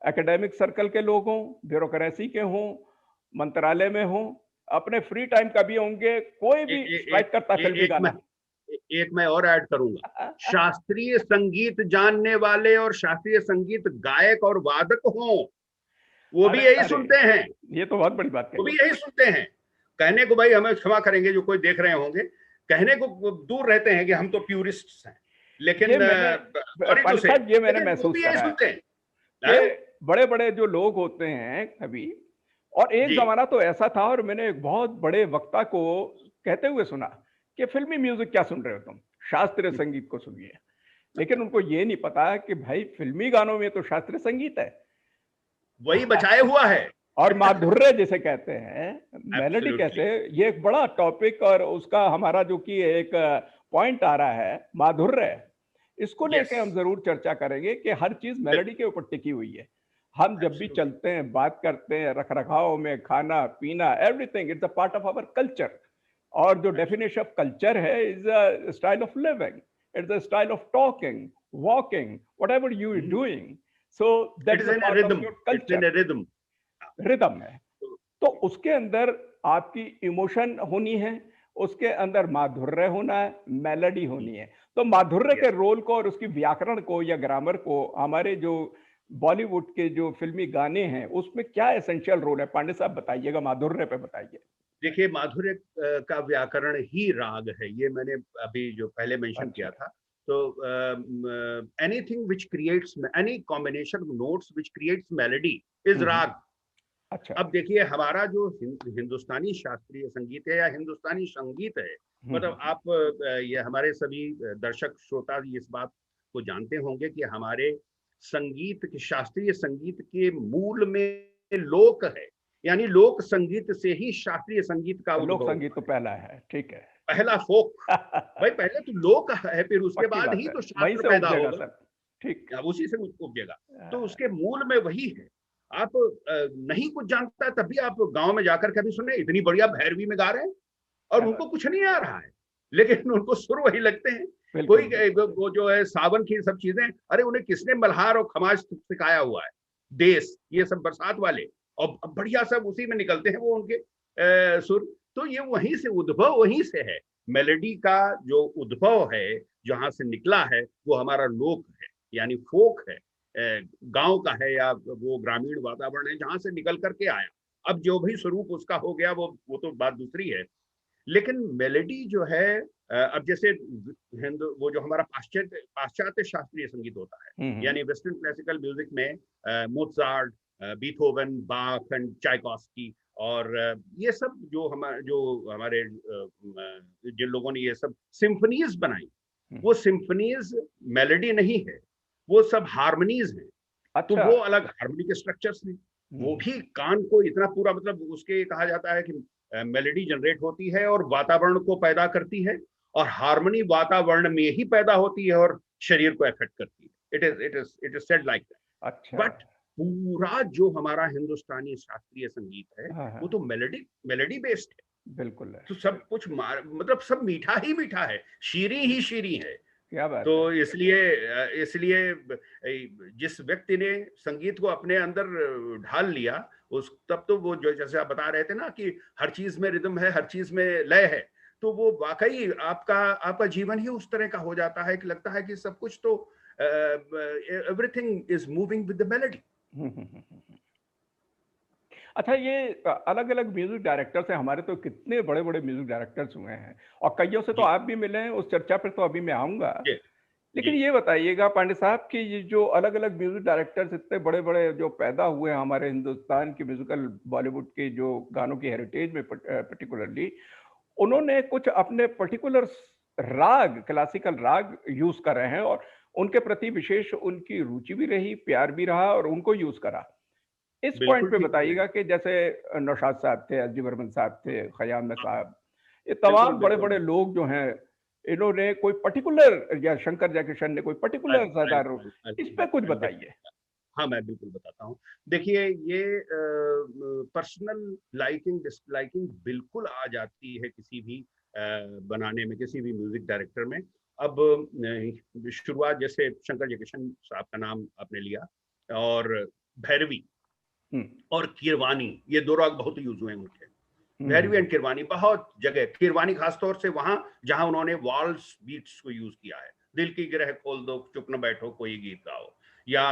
एकेडमिक सर्कल के लोग हों, ब्यूरोक्रेसी के हों, मंत्रालय में हों, अपने फ्री टाइम कभी होंगे, कोई ए, भी ए, ए, स्ट्राइक करता है ए, फिल्मी एक मैं गाना। एक मैं और ऐड करूंगा। शास्त्रीय संगीत जानने वाले और शास्त्रीय संगीत गायक और वादक हों, वो भी अरे यही अरे, सुनते हैं। ये तो बहुत बड़ी बात वो कही। भी यही सुनते हैं। कहने को, भाई हमें क्षमा करेंगे जो कोई देख रहे होंगे, कहने को वो दूर रहते हैं कि हम तो प्यूरिस्ट हैं, ये लेकिन मैंने, सॉरी टू पंडित से, साहब, ये मैंने लेकिन वो महसूस भी यही करा है सुनते हैं। हाँ? कि बड़े बड़े जो लोग होते हैं कभी, और एक जी जमाना तो ऐसा था, और मैंने एक बहुत बड़े वक्ता को कहते हुए सुना कि फिल्मी म्यूजिक क्या सुन रहे हो तुम, शास्त्रीय संगीत को सुनिए। लेकिन उनको ये नहीं पता कि भाई फिल्मी गानों में तो शास्त्रीय संगीत है। वही बचाए हुआ है। और माधुर्य जिसे कहते हैं, मेलोडी कैसे, एब्सोल्युटली। ये एक बड़ा टॉपिक, और उसका हमारा जो कि एक पॉइंट आ रहा है, माधुर्य, इसको यस, लेके हम जरूर चर्चा करेंगे कि हर चीज मेलोडी बिल्कुल, के ऊपर टिकी हुई है। हम जब भी एब्सोल्युटली। चलते हैं, बात करते हैं, रख रखाव में, खाना पीना, everything, it's a part of our culture. और जो डेफिनेशन ऑफ कल्चर है is a style of living, it's a style of talking, walking, whatever you are doing, so it that is is a in part of rhythm, your it's in culture, rhythm. Rhythm है। तो उसके अंदर आपकी इमोशन होनी है, उसके अंदर माधुर्य होना है, मेलोडी होनी है। तो माधुर्य के यस, रोल को और उसकी व्याकरण को या ग्रामर को हमारे जो बॉलीवुड के जो फिल्मी गाने हैं उसमें क्या एसेंशियल रोल है? पांडे साहब बताइएगा, माधुर्य पे बताइए। देखिए माधुर्य का व्याकरण ही राग है, ये मैंने अभी जो पहले मेंशन अच्छा। किया था। तो anything which creates, any combination of notes which creates melody is hmm. Raga. अच्छा। अब देखिए हमारा जो हिंदुस्तानी शास्त्रीय संगीत है या हिंदुस्तानी संगीत है, मतलब हम्म। आप ये हमारे सभी दर्शक श्रोता इस बात को जानते होंगे कि हमारे संगीत के, शास्त्रीय संगीत के मूल में लोक है, यानी लोक संगीत से ही शास्त्रीय संगीत का लोक उद्भव संगीत हुआ तो है। पहला है, ठीक है। पहला फोक, भाई पहले तो लोक है, फिर उसके पक्की बाद बात ही है, तो वहीं शास्त्र से पैदा उपजेगा होगा, सब। ठीक। अब उसी से उपजेगा। तो अ, उसके मूल में वही है। आप नहीं कुछ जानता है तब भी आप गांव में जाकर कभी सुने इतनी बढ़िया भैरवी में गा रहे हैं और क्या बात। उनको कुछ नहीं आ रहा है, लेकिन उनको सुर वही लगते हैं। कोई बिल्कुल बिल्कुल। वो जो है सावन की सब चीजें, अरे उन्हें किसने मल्हार और खमाज सिखाया हुआ है, देश ये सब बरसात वाले, और बढ़िया सब उसी में निकलते हैं वो उनके सुर। तो ये वहीं से उद्भव, वहीं से है मेलोडी का जो उद्भव है, जहां से निकला है वो हमारा लोक है, यानी फोक है, गांव का है, या वो ग्रामीण वातावरण है जहां से निकल करके आया। अब जो भी स्वरूप उसका हो गया वो तो बात दूसरी है। लेकिन मेलोडी जो है अब जैसे हिंदू, वो जो हमारा पाश्चात्य पाश्चात्य शास्त्रीय संगीत होता है, हम्म। यानी वेस्टर्न क्लासिकल म्यूजिक में मोत्सार्ट, बीथोवन, बाख एंड चाइकोस्की, और ये सब जो हमारे जिन लोगों ने ये सब सिम्फनीज बनाई, वो सिम्फनीज मेलोडी नहीं है, वो सब हारमोनीज हैं। तो अच्छा। वो अलग हार्मोनी के स्ट्रक्चर्स हैं, वो हम्म। भी कान को इतना पूरा, मतलब उसके कहा जाता है कि मेलोडी जनरेट होती है और वातावरण को पैदा करती है, और हार्मनी वातावरण में ही पैदा होती है और शरीर को इफेक्ट करती है। It is said like that. अच्छा। बट पूरा जो हमारा हिंदुस्तानी शास्त्रीय संगीत है हाँ वो हाँ। तो मेलोडी मेलोडी बेस्ड है। बिल्कुल है। तो सब कुछ मतलब सब मीठा ही मीठा है, शीरी ही शीरी है। क्या बात तो है। इसलिए जिस व्यक्ति ने संगीत को अपने अंदर ढाल लिया, उस तब तो वो जो जैसे आप बता रहे थे ना कि हर चीज में रिदम है, हर चीज में लय है, तो वो वाकई आपका आपका जीवन ही उस तरह का हो जाता है कि लगता है कि सब कुछ तो everything is moving with the melody. अच्छा, ये अलग अलग म्यूजिक डायरेक्टर्स हैं हमारे, तो कितने बड़े बड़े म्यूजिक डायरेक्टर्स हुए हैं और कईयों से तो जी आप भी मिले हैं, उस चर्चा पर तो अभी मैं आऊंगा। जी जी। लेकिन ये बताइएगा पांडे साहब कि ये जो अलग अलग म्यूजिक डायरेक्टर्स इतने बड़े बड़े जो पैदा हुए हैं हमारे हिंदुस्तान की म्यूजिकल बॉलीवुड के जो गानों की हेरिटेज में पर्टिकुलरली, उन्होंने कुछ अपने पर्टिकुलर राग, क्लासिकल राग यूज कर रहे हैं और उनके प्रति विशेष उनकी रुचि भी रही, प्यार भी रहा और उनको यूज करा। इस पॉइंट बिल्कुल पे ठीक है। बताइएगा कि जैसे नौशाद साहब थे, एस डी बर्मन साहब थे, खयाम हाँ, साहब, ये बिल्कुल तमाम बड़े बिल्कुल। बड़े लोग जो हैं, इन्होंने कोई पर्टिकुलर, या शंकर जयकिशन ने कोई पर्टिकुलर ज्यादा इस पे कुछ बताइए। हाँ मैं बिल्कुल बताता हूँ। देखिए ये पर्सनल लाइकिंग डिसलाइकिंग बिल्कुल आ जाती है किसी भी बनाने में, किसी भी म्यूजिक डायरेक्टर में। अब शुरुआत जैसे शंकर जयकिशन साहब का नाम आपने लिया, और भैरवी हम्म। और कीरवानी, ये दो राग बहुत यूज हुए हैं उनके। भैरवी हम्म। एंड कीरवानी बहुत जगह, कीरवानी खासतौर से वहां जहां उन्होंने वॉल्स बीट्स को यूज किया है, दिल की गिरह खोल दो, चुप न बैठो कोई गीत गाओ, या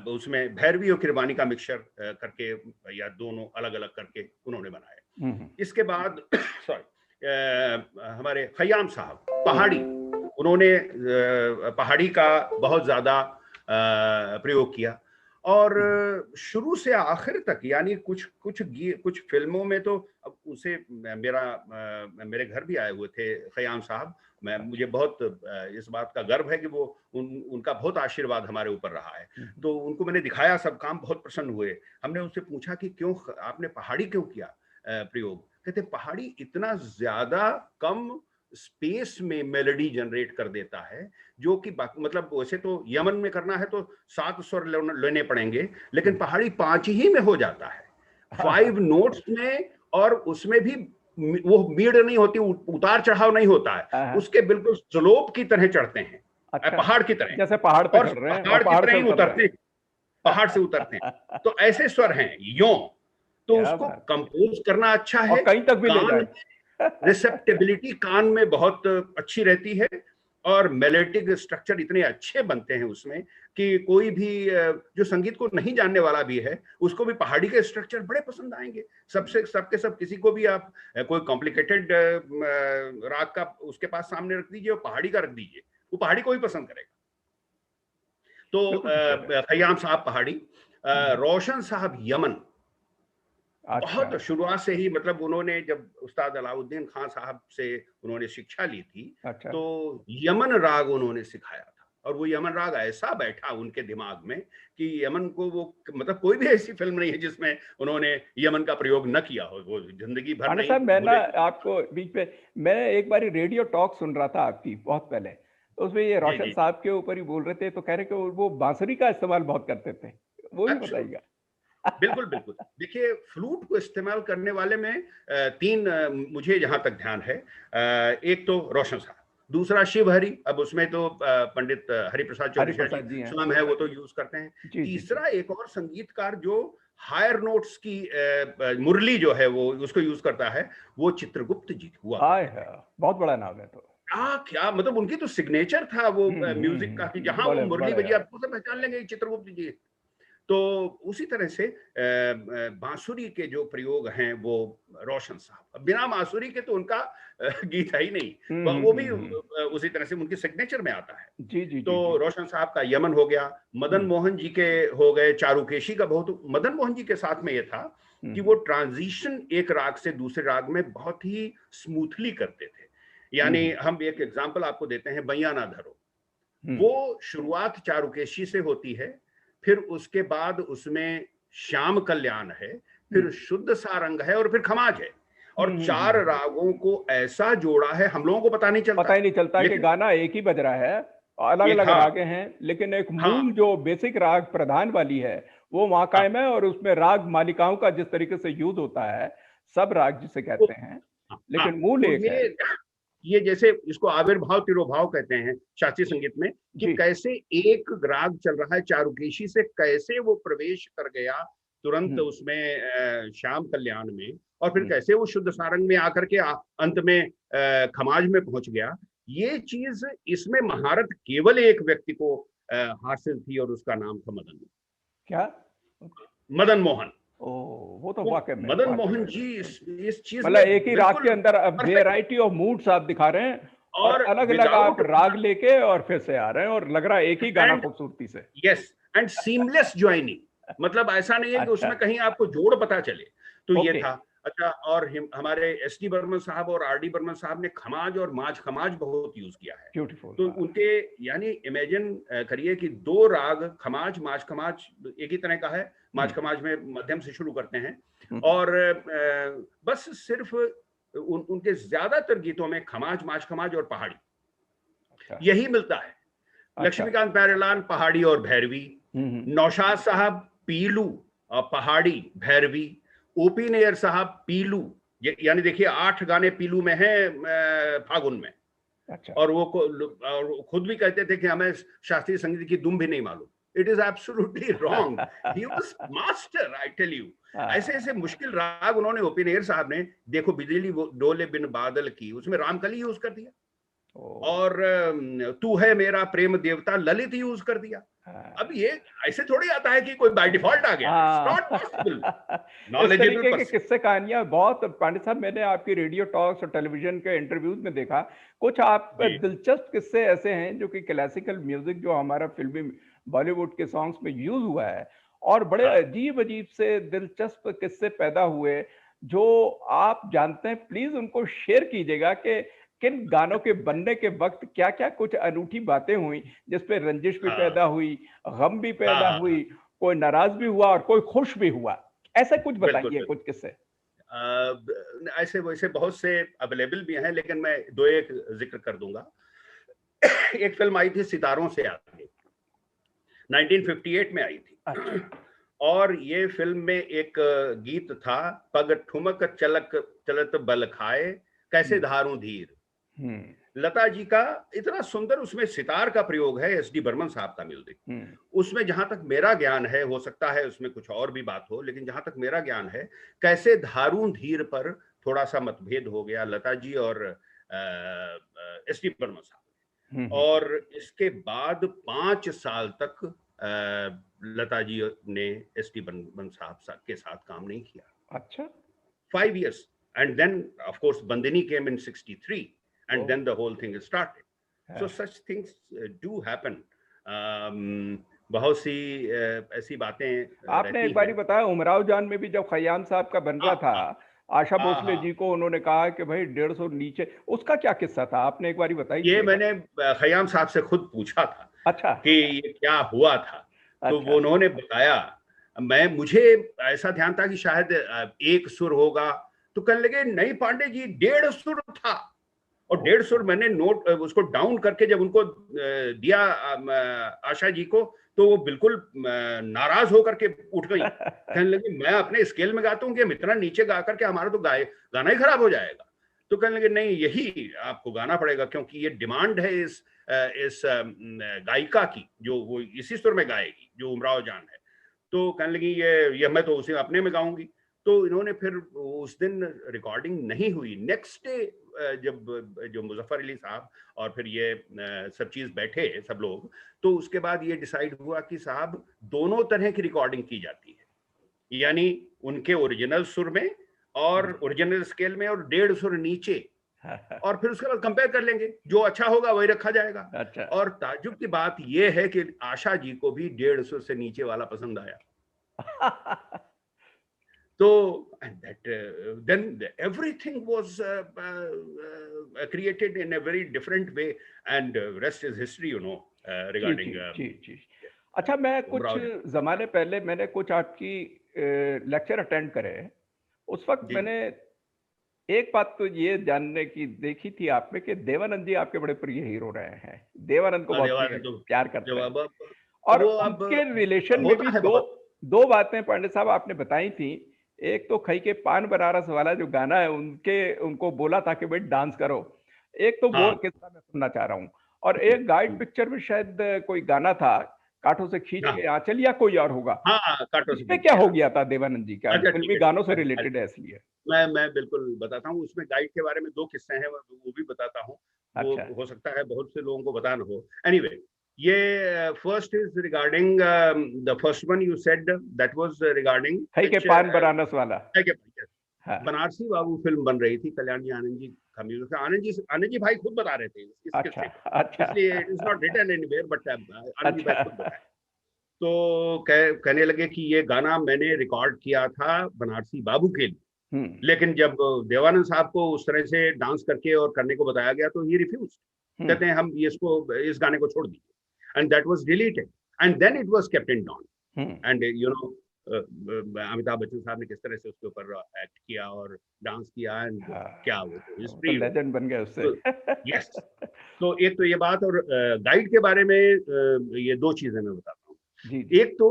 उसमें भैरवी और कीरवानी का मिक्सचर करके, या दोनों अलग अलग करके उन्होंने बनाया। इसके बाद सॉरी हमारे खयाम साहब पहाड़ी, उन्होंने पहाड़ी का बहुत ज्यादा प्रयोग किया, और शुरू से आखिर तक, यानी कुछ फिल्मों में तो, अब उसे मेरे घर भी आए हुए थे खयाम साहब। मुझे बहुत इस बात का गर्व है कि वो उनका बहुत आशीर्वाद हमारे ऊपर रहा है। तो उनको मैंने दिखाया सब काम, बहुत प्रसन्न हुए। हमने उनसे पूछा कि क्यों आपने पहाड़ी क्यों किया प्रयोग? कहते पहाड़ी इतना ज्यादा कम स्पेस में मेलोडी जनरेट कर देता है, जो कि मतलब वैसे तो यमन में करना है तो 7 स्वर लेने पड़ेंगे, लेकिन पहाड़ी 5 ही में हो जाता है, 5 नोट्स में, और उसमें भी वो मीड नहीं होती, उतार चढ़ाव नहीं होता है, उसके बिल्कुल स्लोप की तरह चढ़ते हैं। अच्छा, पहाड़ की तरह, जैसे पहाड़ पे और चढ़ रहे हैं पहाड़ और की पहाड़ तरह से ही उतर उतरते हैं, पहाड़ से उतरते हैं। तो ऐसे स्वर हैं यो, तो क्या उसको बात, कंपोज करना अच्छा है, और कहीं तक भी ले कान जाए। रिसेप्टेबिलिटी कान में बहुत अच्छी रहती है, और मेलोडिक स्ट्रक्चर इतने अच्छे बनते हैं उसमें कि कोई भी जो संगीत को नहीं जानने वाला भी है उसको भी पहाड़ी के स्ट्रक्चर बड़े पसंद आएंगे। सबके सब किसी को भी आप कोई कॉम्प्लिकेटेड राग का उसके पास सामने रख दीजिए और पहाड़ी का रख दीजिए, वो पहाड़ी को ही पसंद करेगा। बिल्कुल ठीक कह रहे तो खयाम साहब पहाड़ी, हैं। रोशन साहब यमन, अच्छा, बहुत शुरुआत से ही, मतलब उन्होंने जब उस्ताद अलाउद्दीन खान साहब से उन्होंने शिक्षा ली थी, अच्छा, तो यमन राग उन्होंने सिखाया था, और वो यमन राग ऐसा बैठा उनके दिमाग में कि यमन को वो, मतलब कोई भी ऐसी फिल्म नहीं है जिसमें उन्होंने यमन का प्रयोग न किया हो, वो जिंदगी भर पांडे नहीं साहब, मैं ना भूलेंगे। आपको बीच में, मैं एक बार रेडियो टॉक सुन रहा था आपकी बहुत पहले, तो उसमें ये जी रोशन जी, साहब के ऊपर ही बोल रहे थे, तो कह रहे कि वो बांसुरी का इस्तेमाल बहुत करते थे, वो भी एब्सोल्युटली, बताइएगा। बिल्कुल बिल्कुल। देखिए, फ्लूट को इस्तेमाल करने वाले में तीन, मुझे जहां तक ध्यान है, एक तो रोशन साहब, दूसरा शिव हरि, अब उसमें तो पंडित हरिप्रसाद हरि चौरसिया जी प्रसाद जी हैं। स्वयं है, वो तो यूज करते हैं। जी जी जी। तीसरा एक और संगीतकार जो हायर नोट्स की मुरली जो है वो उसको यूज करता है, वो चित्रगुप्त जी हुआ आय करते है, थे। बहुत बड़ा नाम है तो। क्या क्या मतलब उनकी तो सिग्नेचर था वो म्यूजिक का, कि जहां वो बड़े मुरली बड़े बजी यार। आपको सब पहचान लेंगे चित्रगुप्त जी। तो उसी तरह से बांसुरी के जो प्रयोग हैं वो रोशन साहब, अब बिना बांसुरी के तो उनका गीत है ही नहीं, वो भी उसी तरह से उनकी सिग्नेचर में आता है। जी जी तो जी जी। रोशन साहब का यमन हो गया, मदन मोहन जी के हो गए चारुकेशी का, बहुत मदन मोहन जी के साथ में ये था कि वो ट्रांजिशन एक राग से दूसरे राग में बहुत ही स्मूथली करते थे। यानी हम एक एग्जांपल आपको देते हैं, बैया ना धरो, वो शुरुआत चारुकेशी से होती है, फिर उसके बाद उसमें श्याम कल्याण है, फिर शुद्ध सारंग है, और फिर खमाज है, और चार रागों को ऐसा जोड़ा है हम लोगों को पता नहीं पता चलता, ही नहीं चलता कि लेकिन गाना एक ही बज रहा है, अलग एक, अलग हाँ रागें हैं, लेकिन एक हाँ मूल जो बेसिक राग प्रधान वाली है वो वहां हाँ, कायम है, और उसमें राग मालिकाओं का जिस तरीके से यूज होता है, सब राग जिसे तो कहते हैं, हाँ हाँ, लेकिन मूल तो एक है। ये जैसे इसको आविर्भाव तिरोभाव कहते हैं शास्त्रीय संगीत में, कि जी। कैसे एक राग चल रहा है चारुकेशी से, कैसे वो प्रवेश कर गया तुरंत हम्म उसमें श्याम कल्याण में, और फिर हम्म कैसे वो शुद्ध सारंग में आकर के अंत में खमाज में पहुंच गया। ये चीज, इसमें महारत केवल एक व्यक्ति को हासिल थी, और उसका नाम था मदन मोहन। क्या? मदन मोहन, ओ, वो तो वो वाकई में मदन वाकई मोहन में जी इस चीज में मतलब एक ही राग बिल्कुल के अंदर परफेक्ट, वेराइटी ऑफ मूड्स आप दिखा रहे हैं, और और अलग अलग आप विदाउट, राग लेके और फिर से आ रहे हैं, और लग रहा है एक ही गाना एंड खूबसूरती से। यस, एंड सीमलेस ज्वाइनिंग, मतलब ऐसा नहीं है कि अच्छा। उसमें कहीं आपको जोड़ पता चले। तो ये ओके। था। अच्छा, और हमारे एस डी बर्मन साहब और आर डी बर्मन साहब ने खमाज और माज खमाज बहुत यूज किया है। ब्यूटीफुल। तो हाँ। उनके, यानी इमेजिन करिए कि दो राग, खमाज माज खमाज एक ही तरह का है, माज खमाज में मध्यम से शुरू करते हैं, हम्म, और बस सिर्फ उनके ज्यादातर गीतों में खमाज माज खमाज और पहाड़ी अच्छा यही मिलता है। अच्छा। लक्ष्मीकांत प्यारेलाल पहाड़ी और भैरवी, नौशाद साहब पीलू और पहाड़ी भैरवी, ओपी नैयर साहब पीलू, यानी देखिए 8 गाने पीलू में हैं फागुन में, अच्छा। और और खुद भी कहते थे कि हमें शास्त्रीय संगीत की दुम भी नहीं मालूम। It is absolutely wrong, he was master, I tell you. ऐसे ऐसे मुश्किल राग उन्होंने, ओपी नैयर साहब ने, देखो बिजली वो डोले बिन बादल की, उसमें रामकली यूज कर दिया, और तू है मेरा प्रेम देवता ललित यूज कर दिया। अब ये ऐसे थोड़ी आता है कि कोई बाय डिफॉल्ट आ गया, इट्स नॉट पॉसिबल। इस नॉलेजेबल तरीके के पर्सन। किस्से कहानियां बहुत, पांडे साहब, मैंने आपकी रेडियो टॉक्स और टेलीविजन के इंटरव्यूज में देखा, कुछ आप जी दिलचस्प किस्से ऐसे हैं जो कि क्लासिकल म्यूजिक जो हमारा फिल्मी बॉलीवुड के सॉन्ग्स में यूज हुआ है, और बड़े हाँ अजीब अजीब से दिलचस्प किस्से पैदा हुए जो आप जानते हैं, प्लीज उनको शेयर कीजिएगा कि किन गानों के बनने के वक्त क्या क्या कुछ अनूठी बातें हुई, जिसपे रंजिश भी हाँ पैदा हुई, गम भी हाँ पैदा हाँ हुई, हाँ, कोई नाराज भी हुआ और कोई खुश भी हुआ। ऐसा कुछ बिल्कुल बताइए, बिल्कुल। कुछ किस्से। ऐसे वैसे बहुत से अवेलेबल भी हैं, लेकिन मैं दो एक जिक्र कर दूंगा। एक फिल्म आई थी सितारों से आगे, 1958 में आई थी, अच्छा। और ये फिल्म में एक गीत था, पग ठुमक चलक चलत बल खाए, कैसे धारूं धीर। हम्म लता जी का इतना सुंदर उसमें सितार का प्रयोग है, एस डी बर्मन साहब का म्यूजिक। हम्म उसमें जहां तक मेरा ज्ञान है, हो सकता है उसमें कुछ और भी बात हो, लेकिन जहां तक मेरा ज्ञान है, कैसे धारूं धीर पर थोड़ा सा मतभेद हो गया लता जी और एस डी बर्मन साहब। और इसके बाद 5 साल तक लता जी ने एस डी बर्मन साहब के साथ काम नहीं किया। अच्छा, 5 years, and then of course Bandini came in 63, and then the whole thing started. So such things do happen. बहुत सी ऐसी बातें आपने एक बारी बताया उमराव जान में भी जब खयाम साहब का बन रहा था, आशा भोसले जी को उन्होंने कहा कि भाई 150 नीचे, उसका क्या किस्सा था, आपने एक बारी बताई? ये मैंने खयाम साहब से खुद पूछा था। अच्छा, कि ये क्या हुआ था। तो वो उन्होंने बताया, मुझे ऐसा ध्यान था कि शायद एक सुर होगा, तो कहने लगे नहीं पांडे जी 1.5 सुर था, और 1.5 सुर मैंने नोट उसको डाउन करके जब उनको दिया आशा जी को, तो वो बिल्कुल नाराज होकर के उठ गई। कहने लगे मैं अपने स्केल में गाता हूँ कि हम इतना नीचे गा करके हमारा तो गाना ही खराब हो जाएगा। तो कहने लगे नहीं, यही आपको गाना पड़ेगा, क्योंकि ये डिमांड है इस गायिका की, जो वो इसी सुर में गाएगी जो उमराव जान है। तो कहने लगी ये मैं तो उसे अपने में गाऊंगी। तो इन्होंने फिर उस दिन रिकॉर्डिंग नहीं हुई। नेक्स्ट डे जब जो मुजफ्फर अली साहब और फिर ये सब चीज बैठे सब लोग, तो उसके बाद ये डिसाइड हुआ कि साहब दोनों तरह की रिकॉर्डिंग की जाती है, यानी उनके ओरिजिनल सुर में और ओरिजिनल स्केल में और 1.5 सुर नीचे, और फिर उसके बाद कंपेयर कर लेंगे, जो अच्छा होगा वही रखा जाएगा। अच्छा। और ताज्जुब की बात यह है कि आशा जी को भी 1.5 सुर से नीचे वाला पसंद आया। तो then everything was created in a very different way, and rest is history, you know, regarding जी। अच्छा, मैं कुछ जमाने पहले मैंने कुछ आपकी लेक्चर अटेंड करे, उस वक्त मैंने एक बात तो ये जानने की देखी थी आप में कि देवानंद जी आपके बड़े प्रिय हीरो रहे हैं, देवानंद को बहुत प्यार करते हैं, और उनके रिलेशन में भी दो बातें पांडे साहब आपने बताई थी। एक तो खई के पान बनारस वाला जो गाना है, उनको बोला था कि भाई डांस करो, एक तो वो किस्सा मैं सुनना चाह रहा हूँ, और एक गाइड पिक्चर में शायद कोई गाना था, कांटों से खींच के आंचल या कोई और होगा, इसमें क्या हो गया था देवानंद जी का? फिल्मी गानों से रिलेटेड है, इसलिए मैं बिल्कुल बताता हूँ। उसमें गाइड के बारे में 2 किस्से हैं, वो भी बताता हूँ। वो हो सकता है बहुत से लोगों को पता न हो। एनीवे, ये first is regarding the first one you said, that was regarding खई के पान बनारस वाला। बनारसी बाबू फिल्म बन रही थी, कल्याण जी आनंद जी का म्यूजिक। आनंद जी भाई खुद बता रहे थे इस किस्से को, इसलिए it is not written anywhere, but Anand ji भाई खुद बताए। तो कहने लगे कि ये गाना मैंने रिकॉर्ड किया था बनारसी बाबू के लिए, लेकिन जब देवानंद साहब को उस तरह से डांस करके और करने को बताया गया तो ही रिफ्यूज, कहते हैं हम इस गाने को छोड़ दीजिए, and that was deleted, and then it was kept in down. And you know Amitabh Bachchan साहब ने किस तरह से उसके ऊपर एक्ट किया और डांस किया, एंड क्या वो लेजेंड बन गया उससे। यस, तो एक तो ये बात, और गाइड के बारे में ये 2 चीजें मैं बताता हूँ। एक तो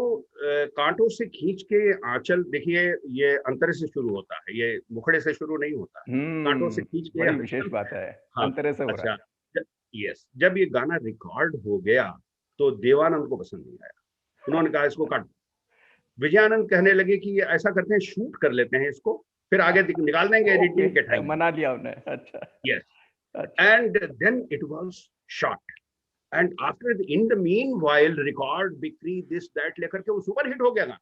कांटों से खींच के आंचल, देखिए ये अंतरे से शुरू होता है, ये मुखड़े से शुरू नहीं होता, कांटों से खींच के, विशेष बात है, अंतरे से हो रहा है। यस, जब ये गाना रिकॉर्ड हो गया तो देवानंद को पसंद नहीं आया, उन्होंने कहा इसको काट। विजयानंद कहने लगे कि ये ऐसा करते हैं, शूट कर लेते हैं इसको, फिर आगे निकाल देंगे एडिटिंग के टाइम। मना लिया उन्हें। अच्छा, yes, and then it was shot, and after in the meanwhile record बिक्री दिस दैट लेकर के वो सुपर हिट हो गया ना।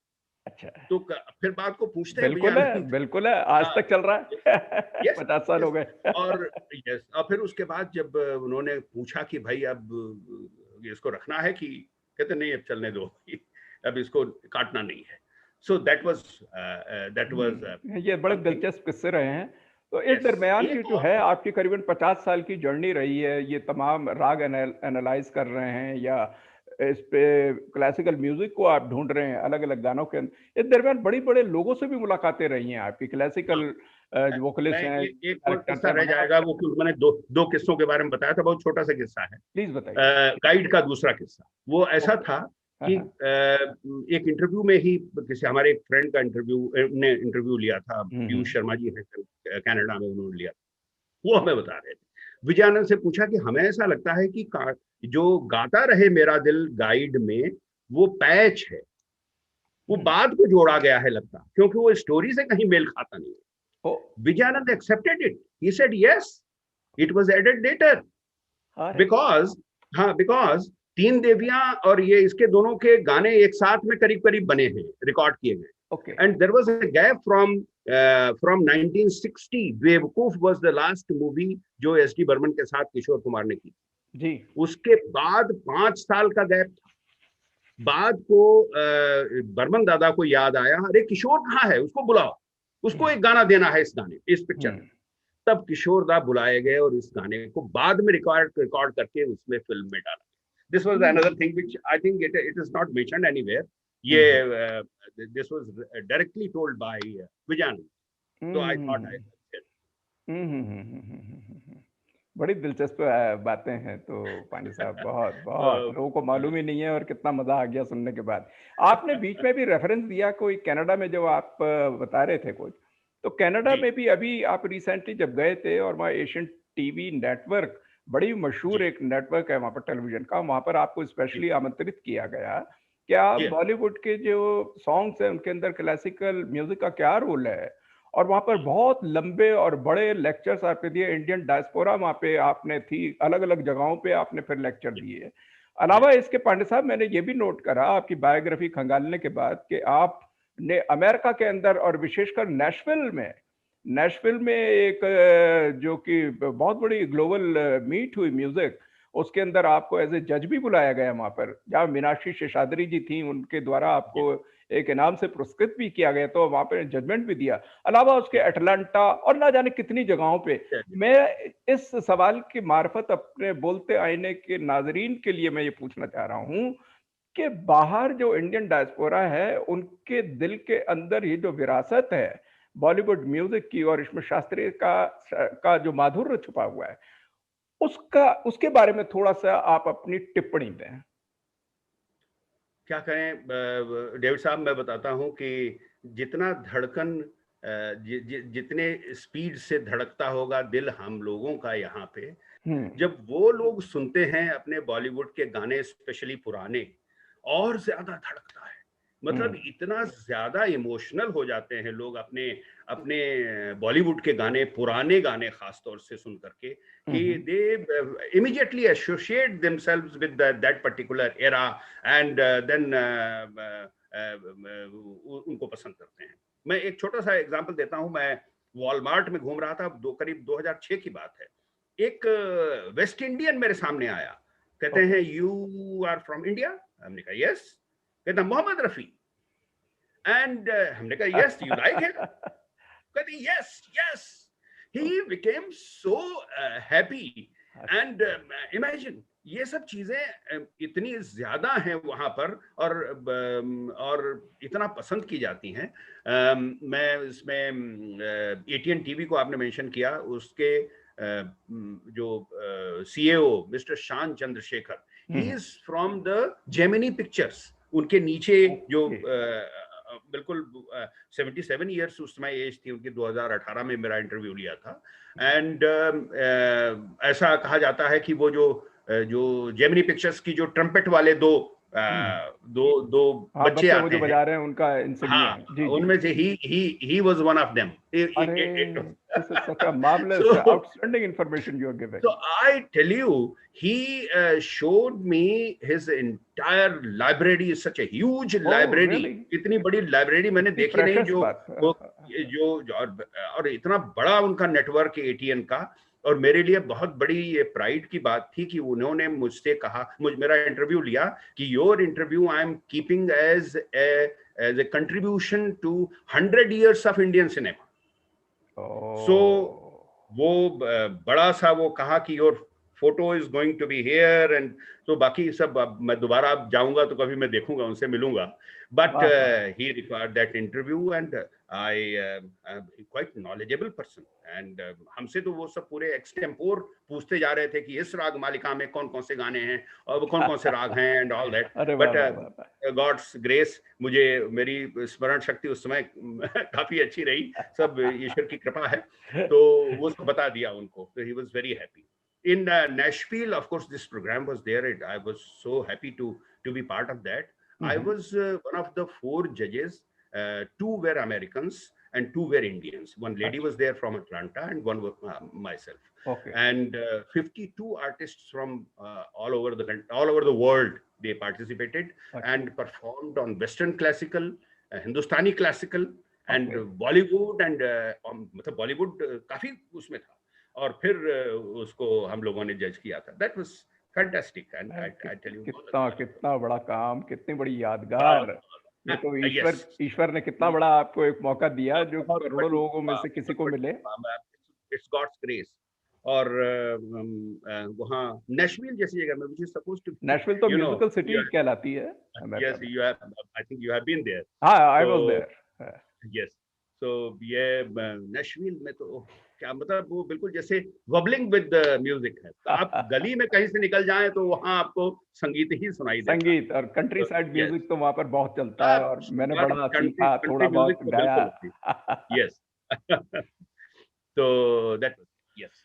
अच्छा, तो फिर बात को पूछते हैं, बिल्कुल है, आज तक चल रहा है। 50 साल हो गए। और यस, और फिर उसके बाद जब उन्होंने पूछा कि भाई अब इसको रखना है कि, कहते नहीं अब चलने दो, अब इसको काटना नहीं है। सो दैट वाज ये बड़े दिलचस्प किस्से रहे हैं। तो इस दरमियान की जो है आपकी करीबन 50 साल की जर्नी रही है, ये तमाम राग एनालाइज कर रहे हैं या इस पे क्लासिकल म्यूजिक को आप ढूंढ रहे हैं अलग अलग गानों के अंदर। इस दरमियान बड़ी बड़े लोगों से भी मुलाकातें रही हैं आपकी, क्लासिकल वोकलिस्ट हैं। एक और किस्सा रह जाएगा, वो मैंने दो किस्सों के बारे में बताया था, बहुत छोटा सा किस्सा है, प्लीज बताइए। गाइड का दूसरा किस्सा वो ऐसा था कि एक इंटरव्यू में ही किसी हमारे एक फ्रेंड का इंटरव्यू लिया था, पीयूष शर्मा जी हैं कनाडा में, उन्होंने लिया, वो हमें बता रहे थे। विजयानंद से पूछा कि हमें ऐसा लगता है कि जो गाता रहे मेरा दिल गाइड में वो पैच है, वो बाद को जोड़ा गया है लगता, क्योंकि वो स्टोरी से कहीं मेल खाता नहीं है। Vijayanand accepted it, he said yes it was added later, because तीन देवियां और ये इसके दोनों के गाने एक साथ में करीब करीब बने हैं, रिकॉर्ड किए गए, and there was a gap from 1960। Bewakoof was the last movie जो एस.डी. बर्मन के साथ किशोर कुमार ने की जी। उसके बाद 5 साल का गैप, बाद को बर्मन दादा को याद आया, अरे किशोर कहाँ है, उसको बुलाओ, उसको एक गाना देना है इस पिक्चर में। तब किशोर दा बुलाए गए और इस गाने को बाद में रिकॉर्ड करके उसमें फिल्म में डाला। This was another thing which I think it is not mentioned anywhere. This was directly told by Vijayanand. So I thought I said. बड़ी दिलचस्प बातें हैं तो पांडे साहब, बहुत बहुत लोगों को मालूम ही नहीं है, और कितना मजा आ गया सुनने के बाद। आपने बीच में भी रेफरेंस दिया कोई कनाडा में, जब आप बता रहे थे कुछ, तो कनाडा में भी अभी आप रिसेंटली जब गए थे, और वहाँ एशियन टीवी नेटवर्क, बड़ी मशहूर एक नेटवर्क है वहाँ पर टेलीविजन का, वहाँ पर आपको स्पेशली आमंत्रित किया गया। क्या बॉलीवुड के जो सॉन्ग्स हैं उनके अंदर क्लासिकल म्यूजिक का क्या रोल है? और वहाँ पर बहुत लंबे और बड़े लेक्चर्स आपने दिए, इंडियन डायस्पोरा वहाँ पे आपने थी, अलग अलग जगहों पे आपने फिर लेक्चर दिए। अलावा इसके पांडे साहब, मैंने ये भी नोट करा आपकी बायोग्राफी खंगालने के बाद कि आपने अमेरिका के अंदर और विशेषकर नेशविल में एक जो कि बहुत बड़ी ग्लोबल मीट हुई म्यूजिक, उसके अंदर आपको एज ए जज भी बुलाया गया वहां पर, जहाँ मीनाक्षी शेषाद्री जी थी, उनके द्वारा आपको एक इनाम से पुरस्कृत भी किया गया, तो वहां पर जजमेंट भी दिया। अलावा उसके अटलांटा और ना जाने कितनी जगहों पे। मैं इस सवाल की मार्फत अपने बोलते आईने के नाजरीन के लिए मैं ये पूछना चाह रहा हूँ कि बाहर जो इंडियन डायस्पोरा है, उनके दिल के अंदर ये जो विरासत है बॉलीवुड म्यूजिक की, और इसमें शास्त्रीय का जो माधुर्य छुपा हुआ है, उसके बारे में थोड़ा सा आप अपनी टिप्पणी दें। क्या कहें डेविड साहब, मैं बताता हूं कि जितना धड़कन जितने स्पीड से धड़कता होगा दिल हम लोगों का यहाँ पे, जब वो लोग सुनते हैं अपने बॉलीवुड के गाने, स्पेशली पुराने, और ज्यादा धड़कता है। मतलब इतना ज्यादा इमोशनल हो जाते हैं लोग अपने बॉलीवुड के गाने, पुराने गाने खास तौर से सुन करके, कि they immediately associate themselves with that particular era, and then उनको पसंद करते हैं। मैं एक छोटा सा एग्जांपल देता हूं। मैं वॉलमार्ट में घूम रहा था, करीब 2006 की बात है। एक वेस्ट इंडियन मेरे सामने आया, कहते हैं यू आर फ्रॉम इंडिया? हमने कहा यस। कहता मोहम्मद रफी। एंड हमने कहा यस, यू लाइक हिम? कहते yes yes. He became so happy. And imagine, ये सब चीजें इतनी ज्यादा हैं वहां पर, और इतना पसंद की जाती हैं। मैं इसमें एटीएन टीवी को आपने मेंशन किया, उसके जो सीईओ मिस्टर शान Chandrashekhar, he is from the Gemini pictures. उनके नीचे जो बिल्कुल 77 ईयर्स उस समय एज थी उनकी, 2018 में मेरा इंटरव्यू लिया था। एंड ऐसा कहा जाता है कि वो जो जेमिनी पिक्चर्स की जो ट्रम्पेट वाले दो बच्चे आते हैं, बजा रहे हैं, उनका उनमें से he was one of them. This is such a marvelous, outstanding information you are giving. So I tell you, he showed me his entire library. Is such a huge library. Really? इतनी बड़ी लाइब्रेरी मैंने देखी नहीं, जो और इतना बड़ा उनका नेटवर्क है एटीएन का। और मेरे लिए बहुत बड़ी ये प्राइड की बात थी कि उन्होंने मुझसे कहा, मेरा इंटरव्यू लिया, कि your interview I am keeping as a contribution to 100 years of Indian cinema. So वो बड़ा सा वो कहा कि your photo is going to be here, and तो बाकी सब मैं दोबारा जाऊंगा तो कभी मैं देखूंगा, उनसे मिलूंगा। But he required that interview, and quite knowledgeable person and हमसे तो वो सब पूरे एक्सटेम्पोर पूछते जा रहे थे कि इस राग मालिका में कौन कौन से गाने हैं और वो कौन कौन से राग हैं एंड ऑल दैट। अरे वाह बट वाह वाह वाह। गॉड्स ग्रेस, मुझे मेरी स्मरण शक्ति उस समय काफी अच्छी रही, सब ईश्वर की कृपा है, तो वो सब बता दिया उनको, तो he was very happy. In Nashville, of course, this program was there. I was so happy to be part of that. I hmm, was one of the 4 judges. Two were Americans and 2 were Indians. One lady अच्छा, was there from Atlanta and one was myself. Okay, And 52 artists from all over the world, they participated अच्छा, and performed on Western classical, Hindustani classical and okay. Bollywood and मतलब Bollywood काफी उसमें था, और फिर उसको हम लोगों ने जज किया था। That was fantastic and I tell you बहुत कितना अच्छा लगा। कितना बड़ा काम, कितनी बड़ी यादगार। ये बहुत तो ईश्वर यस, ईश्वर ने कितना बड़ा आपको एक मौका दिया जो बहुत करोड़ों बड़ी लोगों में कृपा, से किसी बहुत को बड़ी मिले। कृपा, इट्स गॉड्स ग्रेस। और वहाँ नेशविल जैसी जगह में, which is supposed to be, Nashville तो यू नो, म्यूजिकल सिटी कहलाती है अमेरिका यस में। You have, I think you have been there. हाँ, आई तो वाज देयर। यस, तो ये नेशविल में तो क्या मतलब, वो बिल्कुल जैसे वबलिंग विद म्यूजिक है, तो आप गली में कहीं से निकल जाएं तो वहां आपको संगीत ही सुनाई देता है। संगीत और कंट्री तो साइड यस, म्यूजिक तो वहाँ पर बहुत चलता है और मैंने बस बड़ा कंट्री सीखा, कंट्री थोड़ा म्यूजिक बहुत तो गाया। बिल्कुल होती है। यस। तो दैट, यस।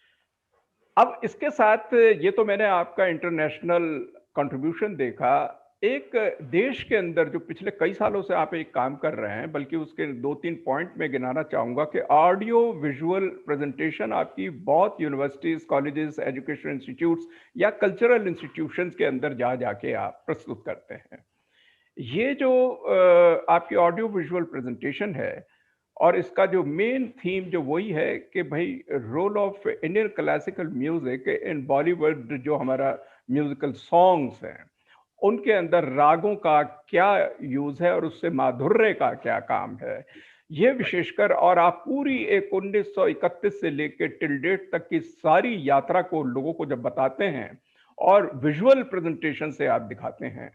अब इसके साथ ये तो मैंने आपका इंटरनेशनल कंट्रीब्यूशन देखा। एक देश के अंदर जो पिछले कई सालों से आप एक काम कर रहे हैं, बल्कि उसके 2-3 पॉइंट मैं गिनाना चाहूँगा कि ऑडियो विजुअल प्रेजेंटेशन आपकी बहुत यूनिवर्सिटीज़, कॉलेजेस, एजुकेशन इंस्टीट्यूट्स या कल्चरल इंस्टीट्यूशंस के अंदर जा जाके आप प्रस्तुत करते हैं। ये जो आपकी ऑडियो विजुअल प्रेजेंटेशन है और इसका जो मेन थीम जो वही है कि भाई role of Indian classical music in Bollywood, जो हमारा म्यूजिकल सॉन्ग्स हैं उनके अंदर रागों का क्या यूज है और उससे माधुर्य का क्या काम है, ये राइट। विशेषकर। और आप पूरी एक 1931 से लेकर टिल डेट तक की सारी यात्रा को लोगों को जब बताते हैं और विजुअल प्रेजेंटेशन से आप दिखाते हैं,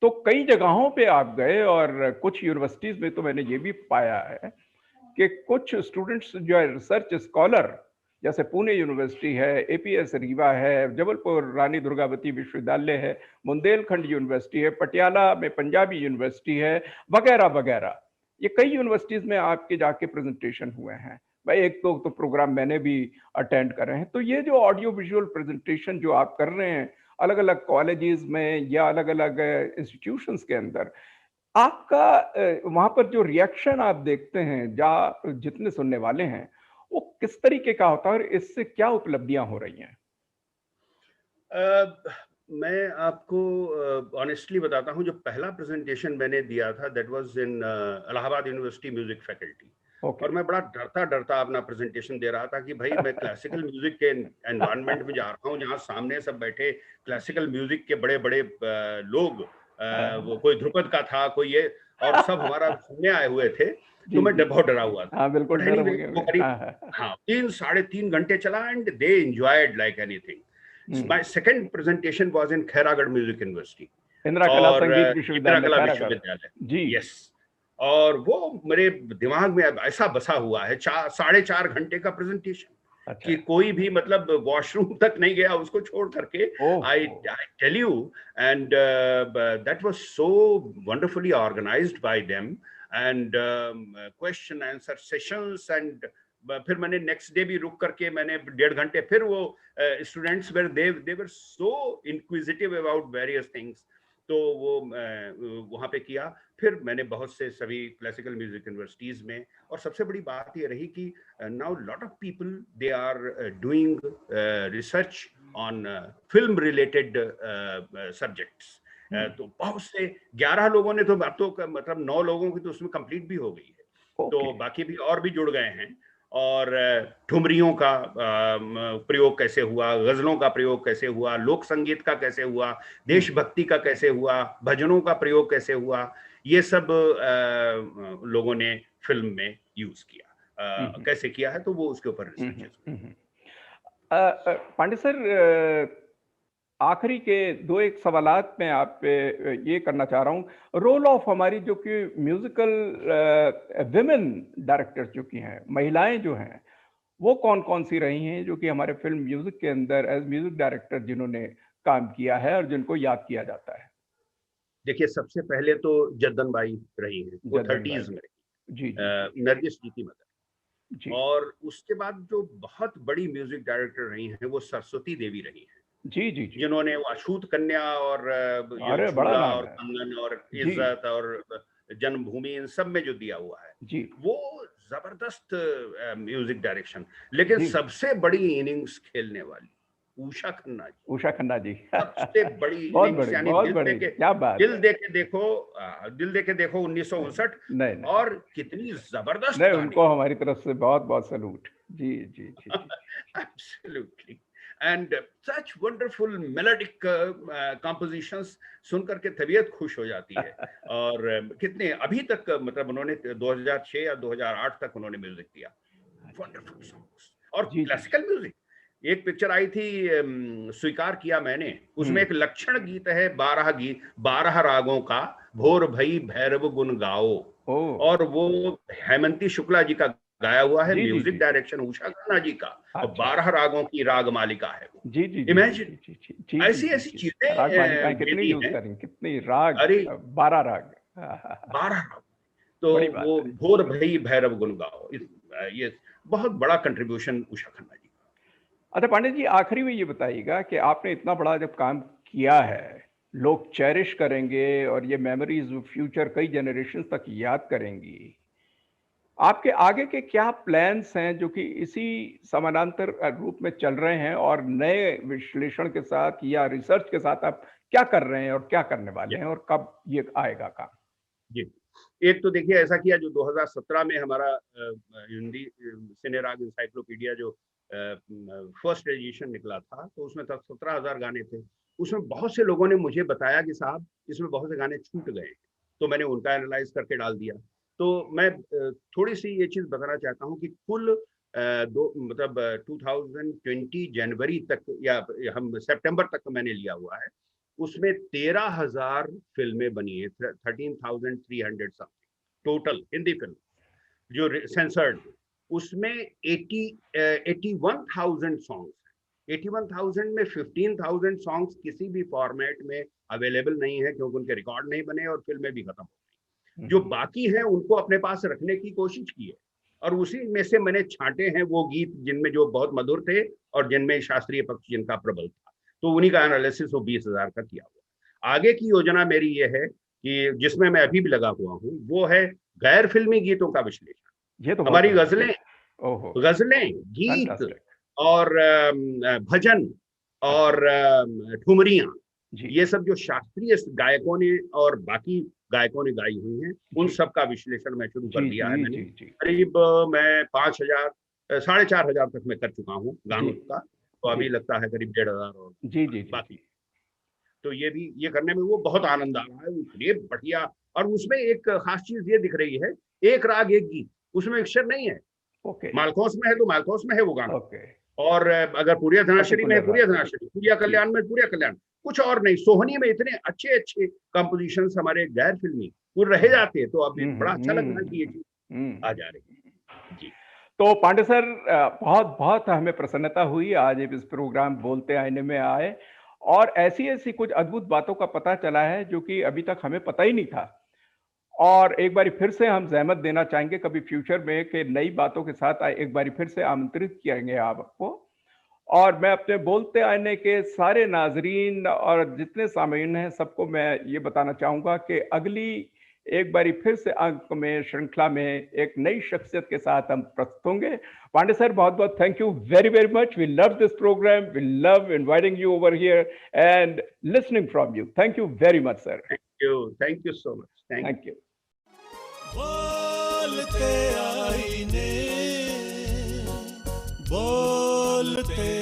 तो कई जगहों पे आप गए और कुछ यूनिवर्सिटीज में तो मैंने ये भी पाया है कि कुछ स्टूडेंट्स जो है रिसर्च स्कॉलर, जैसे पुणे यूनिवर्सिटी है, एपीएस रीवा है, जबलपुर रानी दुर्गावती विश्वविद्यालय है, बुंदेलखंड यूनिवर्सिटी है, पटियाला में पंजाबी यूनिवर्सिटी है, वगैरह वगैरह, ये कई यूनिवर्सिटीज में आपके जाके प्रेजेंटेशन हुए हैं। भाई एक दो तो प्रोग्राम मैंने भी अटेंड करे हैं। तो ये जो ऑडियो विजुअल प्रेजेंटेशन जो आप कर रहे हैं अलग अलग कॉलेजेस में या अलग अलग इंस्टीट्यूशंस के अंदर, आपका वहां पर जो रिएक्शन आप देखते हैं, या जितने सुनने वाले हैं, वो किस तरीके का होता है और इससे क्या उपलब्धियां हो रही हैं? मैं आपको ऑनेस्टली बताता हूँ, जो पहला प्रेजेंटेशन मैंने दिया था that was in Allahabad university music faculty, okay. और मैं बड़ा डरता डरता अपना प्रेजेंटेशन दे रहा था कि भाई मैं क्लासिकल म्यूजिक के एनवायरनमेंट में जा रहा हूँ, जहाँ सामने सब बैठे क्लासिकल म्यूजिक के बड़े बड़े लोग, वो कोई ध्रुपद का था, कोई ये, और सब हमारा सुनने आए हुए थे। तो जी मैं जी। बहुत डरा हुआ था। हाँ बिल्कुल, बट डर एनीवे, होंगे वो होंगे। करीब, हाँ हाँ हाँ। हाँ, 3 साढ़े 3 घंटे चला and they enjoyed like anything. Hmm. My second presentation was in Khairagarh Music University Indira कला और संगीत इंदिरा विश्वविद्यालय कला खैरागढ़। विश्वविद्यालय। जी। यस, और वो मेरे दिमाग में अब ऐसा बसा हुआ है, 4.5 घंटे का प्रेजेंटेशन, अच्छा। कि कोई भी मतलब वॉशरूम तक नहीं गया उसको छोड़ करके। I oh. I tell you, and that was so wonderfully organised by them, and question answer sessions, and फिर मैंने नेक्स्ट डे भी रुक करके मैंने 1.5 घंटे फिर वो students where they were so inquisitive about various things, तो वो वहाँ पे किया। फिर मैंने बहुत से सभी क्लासिकल म्यूजिक यूनिवर्सिटीज में, और सबसे बड़ी बात ये रही कि now lot of people they are doing research on film related subjects. तो बहुत से 11 लोगों ने तो, अब तो मतलब 9 लोगों की तो उसमें कंप्लीट भी हो गई है, ओके। तो बाकी भी और भी जुड़ गए हैं। और ठुमरियों का प्रयोग कैसे हुआ, गजलों का प्रयोग कैसे हुआ, लोक संगीत का कैसे हुआ, देशभक्ति का कैसे हुआ, भजनों का प्रयोग कैसे हुआ, ये सब लोगों ने फिल्म में यूज किया। कैसे किया है, तो वो उसके ऊपर रिसर्चेस। पांडे सर, आखिरी के दो एक सवालात मैं आप पे ये करना चाह रहा हूँ, रोल ऑफ हमारी जो कि म्यूजिकल विमेन डायरेक्टर्स जो की हैं, महिलाएं जो हैं, वो कौन कौन सी रही हैं जो कि हमारे फिल्म म्यूजिक के अंदर एज म्यूजिक डायरेक्टर जिन्होंने काम किया है और जिनको याद किया जाता है? देखिए, सबसे पहले तो जद्दन बाई रही हैं, वो जद्दन 30s बाई। में जी जी नरगिस जी की मदर। जी और उसके बाद जो बहुत बड़ी म्यूजिक डायरेक्टर रही हैं वो सरस्वती देवी रही हैं, जी जी जी। जिन्होंने वो अछूत कन्या और ये अरे बड़ा झूला नाम और है। कंगन और जी इज्जत और जन्मभूमि, इन सब में जो दिया हुआ है जी वो जबरदस्त म्यूजिक डायरेक्शन। लेकिन जी। सबसे बड़ी इनिंग्स खेलने वाली उषा खन्ना जी, उषा खन्ना जी। सबसे बड़ी बहुत इनिंग्स, बड़ी, यानी बहुत बड़ी, क्या बात दिल है। दे के देखो, दिल दे के देखो 1959, नहीं नहीं और कितनी जबरदस्त नहीं, गाने। उनको हमारी तरफ से बहुत बहुत सैल्यूट। जी जी जी जी। Absolutely. And such wonderful melodic compositions सुन करके तबीयत खुश हो जाती है। और कितने अभी तक, मतलब उन्होंने 2006 या 2008 तक उन्होंने म्यूजिक दिया, वंडरफुल सॉन्ग्स। और जी जी। क्लासिकल म्यूजिक, एक पिक्चर आई थी स्वीकार किया मैंने, उसमें एक लक्षण गीत है, 12 रागों का, भोर भई भैरव गुण गाओ, ओ और वो हेमंती शुक्ला जी का गाया हुआ है, जी जी म्यूजिक जी। डायरेक्शन उषा खन्ना जी का, और अच्छा 12 रागों की राग मालिका है वो। जी जी जी जी इमेजिन, जी जी जी जी ऐसी जी ऐसी जी। चीजें राग मालिकाएं कितनी देती यूज हैं। करें, कितनी राग, अरे 12 राग। हाँ, हाँ, हाँ, 12 राग, तो बड़ी बात वो है। भोर भई भैरव गुण गाओ, ये बहुत बड़ा कंट्रीब्यूशन उषा खन्ना जी का। अच्छा पांडे जी, आखिरी में ये बताइएगा कि आपने इतना बड़ा जब काम किया है, लोग चेरिश करेंगे और ये मेमोरीज फ्यूचर कई जनरेशन तक याद करेंगी। आपके आगे के क्या प्लान्स हैं जो कि इसी समानांतर रूप में चल रहे हैं, और नए विश्लेषण के साथ या रिसर्च के साथ आप क्या कर रहे हैं और क्या करने वाले हैं, और कब ये आएगा काम? जी, एक तो देखिए ऐसा किया, जो 2017 में हमारा हिंदी सिनेराग इंसाइक्लोपीडिया जो फर्स्ट एडिशन निकला था, तो उसमें तक 17,000 गाने थे। उसमें बहुत से लोगों ने मुझे बताया कि साहब इसमें बहुत से गाने छूट गए हैं, तो मैंने उनका एनालाइज करके डाल दिया। तो मैं थोड़ी सी ये चीज बताना चाहता हूँ कि कुल 2020 जनवरी तक, या हम सितंबर तक मैंने लिया हुआ है, उसमें 13,000 फिल्में बनी है, 13,300 समथिंग टोटल हिंदी फिल्म जो सेंसर्ड। उसमें 81,000 सॉन्ग्स, 81,000 में 15,000 सॉन्ग्स किसी भी फॉर्मेट में अवेलेबल नहीं है, क्योंकि उनके रिकॉर्ड नहीं बने और फिल्में भी खत्म हो गई। जो बाकी हैं उनको अपने पास रखने की कोशिश की है, और उसी में से मैंने छांटे हैं वो गीत जिनमें जो बहुत मधुर थे और जिनमें शास्त्रीय पक्ष जिनका प्रबल था, तो उन्हीं का एनालिसिस वो 20,000 का किया हुआ। आगे की योजना मेरी ये है कि जिसमें मैं अभी भी लगा हुआ हूँ, वो है गैर फिल्मी गीतों का विश्लेषण। ये तो हमारी बहुत गजलें, ओहो, गीत फैंटास्टिक। और भजन और ठुमरियां, जी ये सब जो शास्त्रीय गायकों ने और बाकी गायकों ने गाई हुई हैं, उन जी सब का विश्लेषण मैं शुरू कर जी दिया है जी मैंने। जी जी करीब मैं 5,000 4,500 तक मैं कर चुका हूँ गानों जी का, तो अभी जी लगता है करीब 1,500 और जी जी जी बाकी। जी। तो ये करने में वो बहुत आनंद आ रहा है, इतने बढ़िया। और उसमें एक खास चीज ये दिख रही है, एक राग एक गीत, उसमें अक्षर नहीं है। ओके मालकोस में है तो मालकोस में है वो गाना, ओके। और अगर पूरिया धनाशरी में है पर्टिकुलर पूरिया राग। धनाशरी, पूरिया जी कल्याण में पूरिया कल्याण, कुछ और नहीं। सोहनी में इतने अच्छे अच्छे कंपोजिशन हमारे गैर फिल्मी वो रह जाते, तो अब बड़ा अच्छा लग रहा है कि ये चीज आ जा रही है। जी तो पांडे सर, बहुत बहुत हमें प्रसन्नता हुई आज इस प्रोग्राम बोलते आईने में आए, और ऐसी ऐसी कुछ अद्भुत बातों का पता चला है जो कि अभी तक हमें पता ही नहीं था। और एक बारी फिर से हम जहमत देना चाहेंगे कभी फ्यूचर में कि नई बातों के साथ एक बारी फिर से आमंत्रित किएंगे आपको। और मैं अपने बोलते आने के सारे नाजरीन और जितने सामीन हैं सबको मैं ये बताना चाहूँगा कि अगली एक बारी फिर से अंक में श्रृंखला में एक नई शख्सियत के साथ हम प्रस्तुत होंगे। पांडे सर, बहुत बहुत thank you very very much. We love this program, we love inviting you over here and listening from you. Thank you very much sir. Thank you so much. Thank you. बोलते आईने, बोलते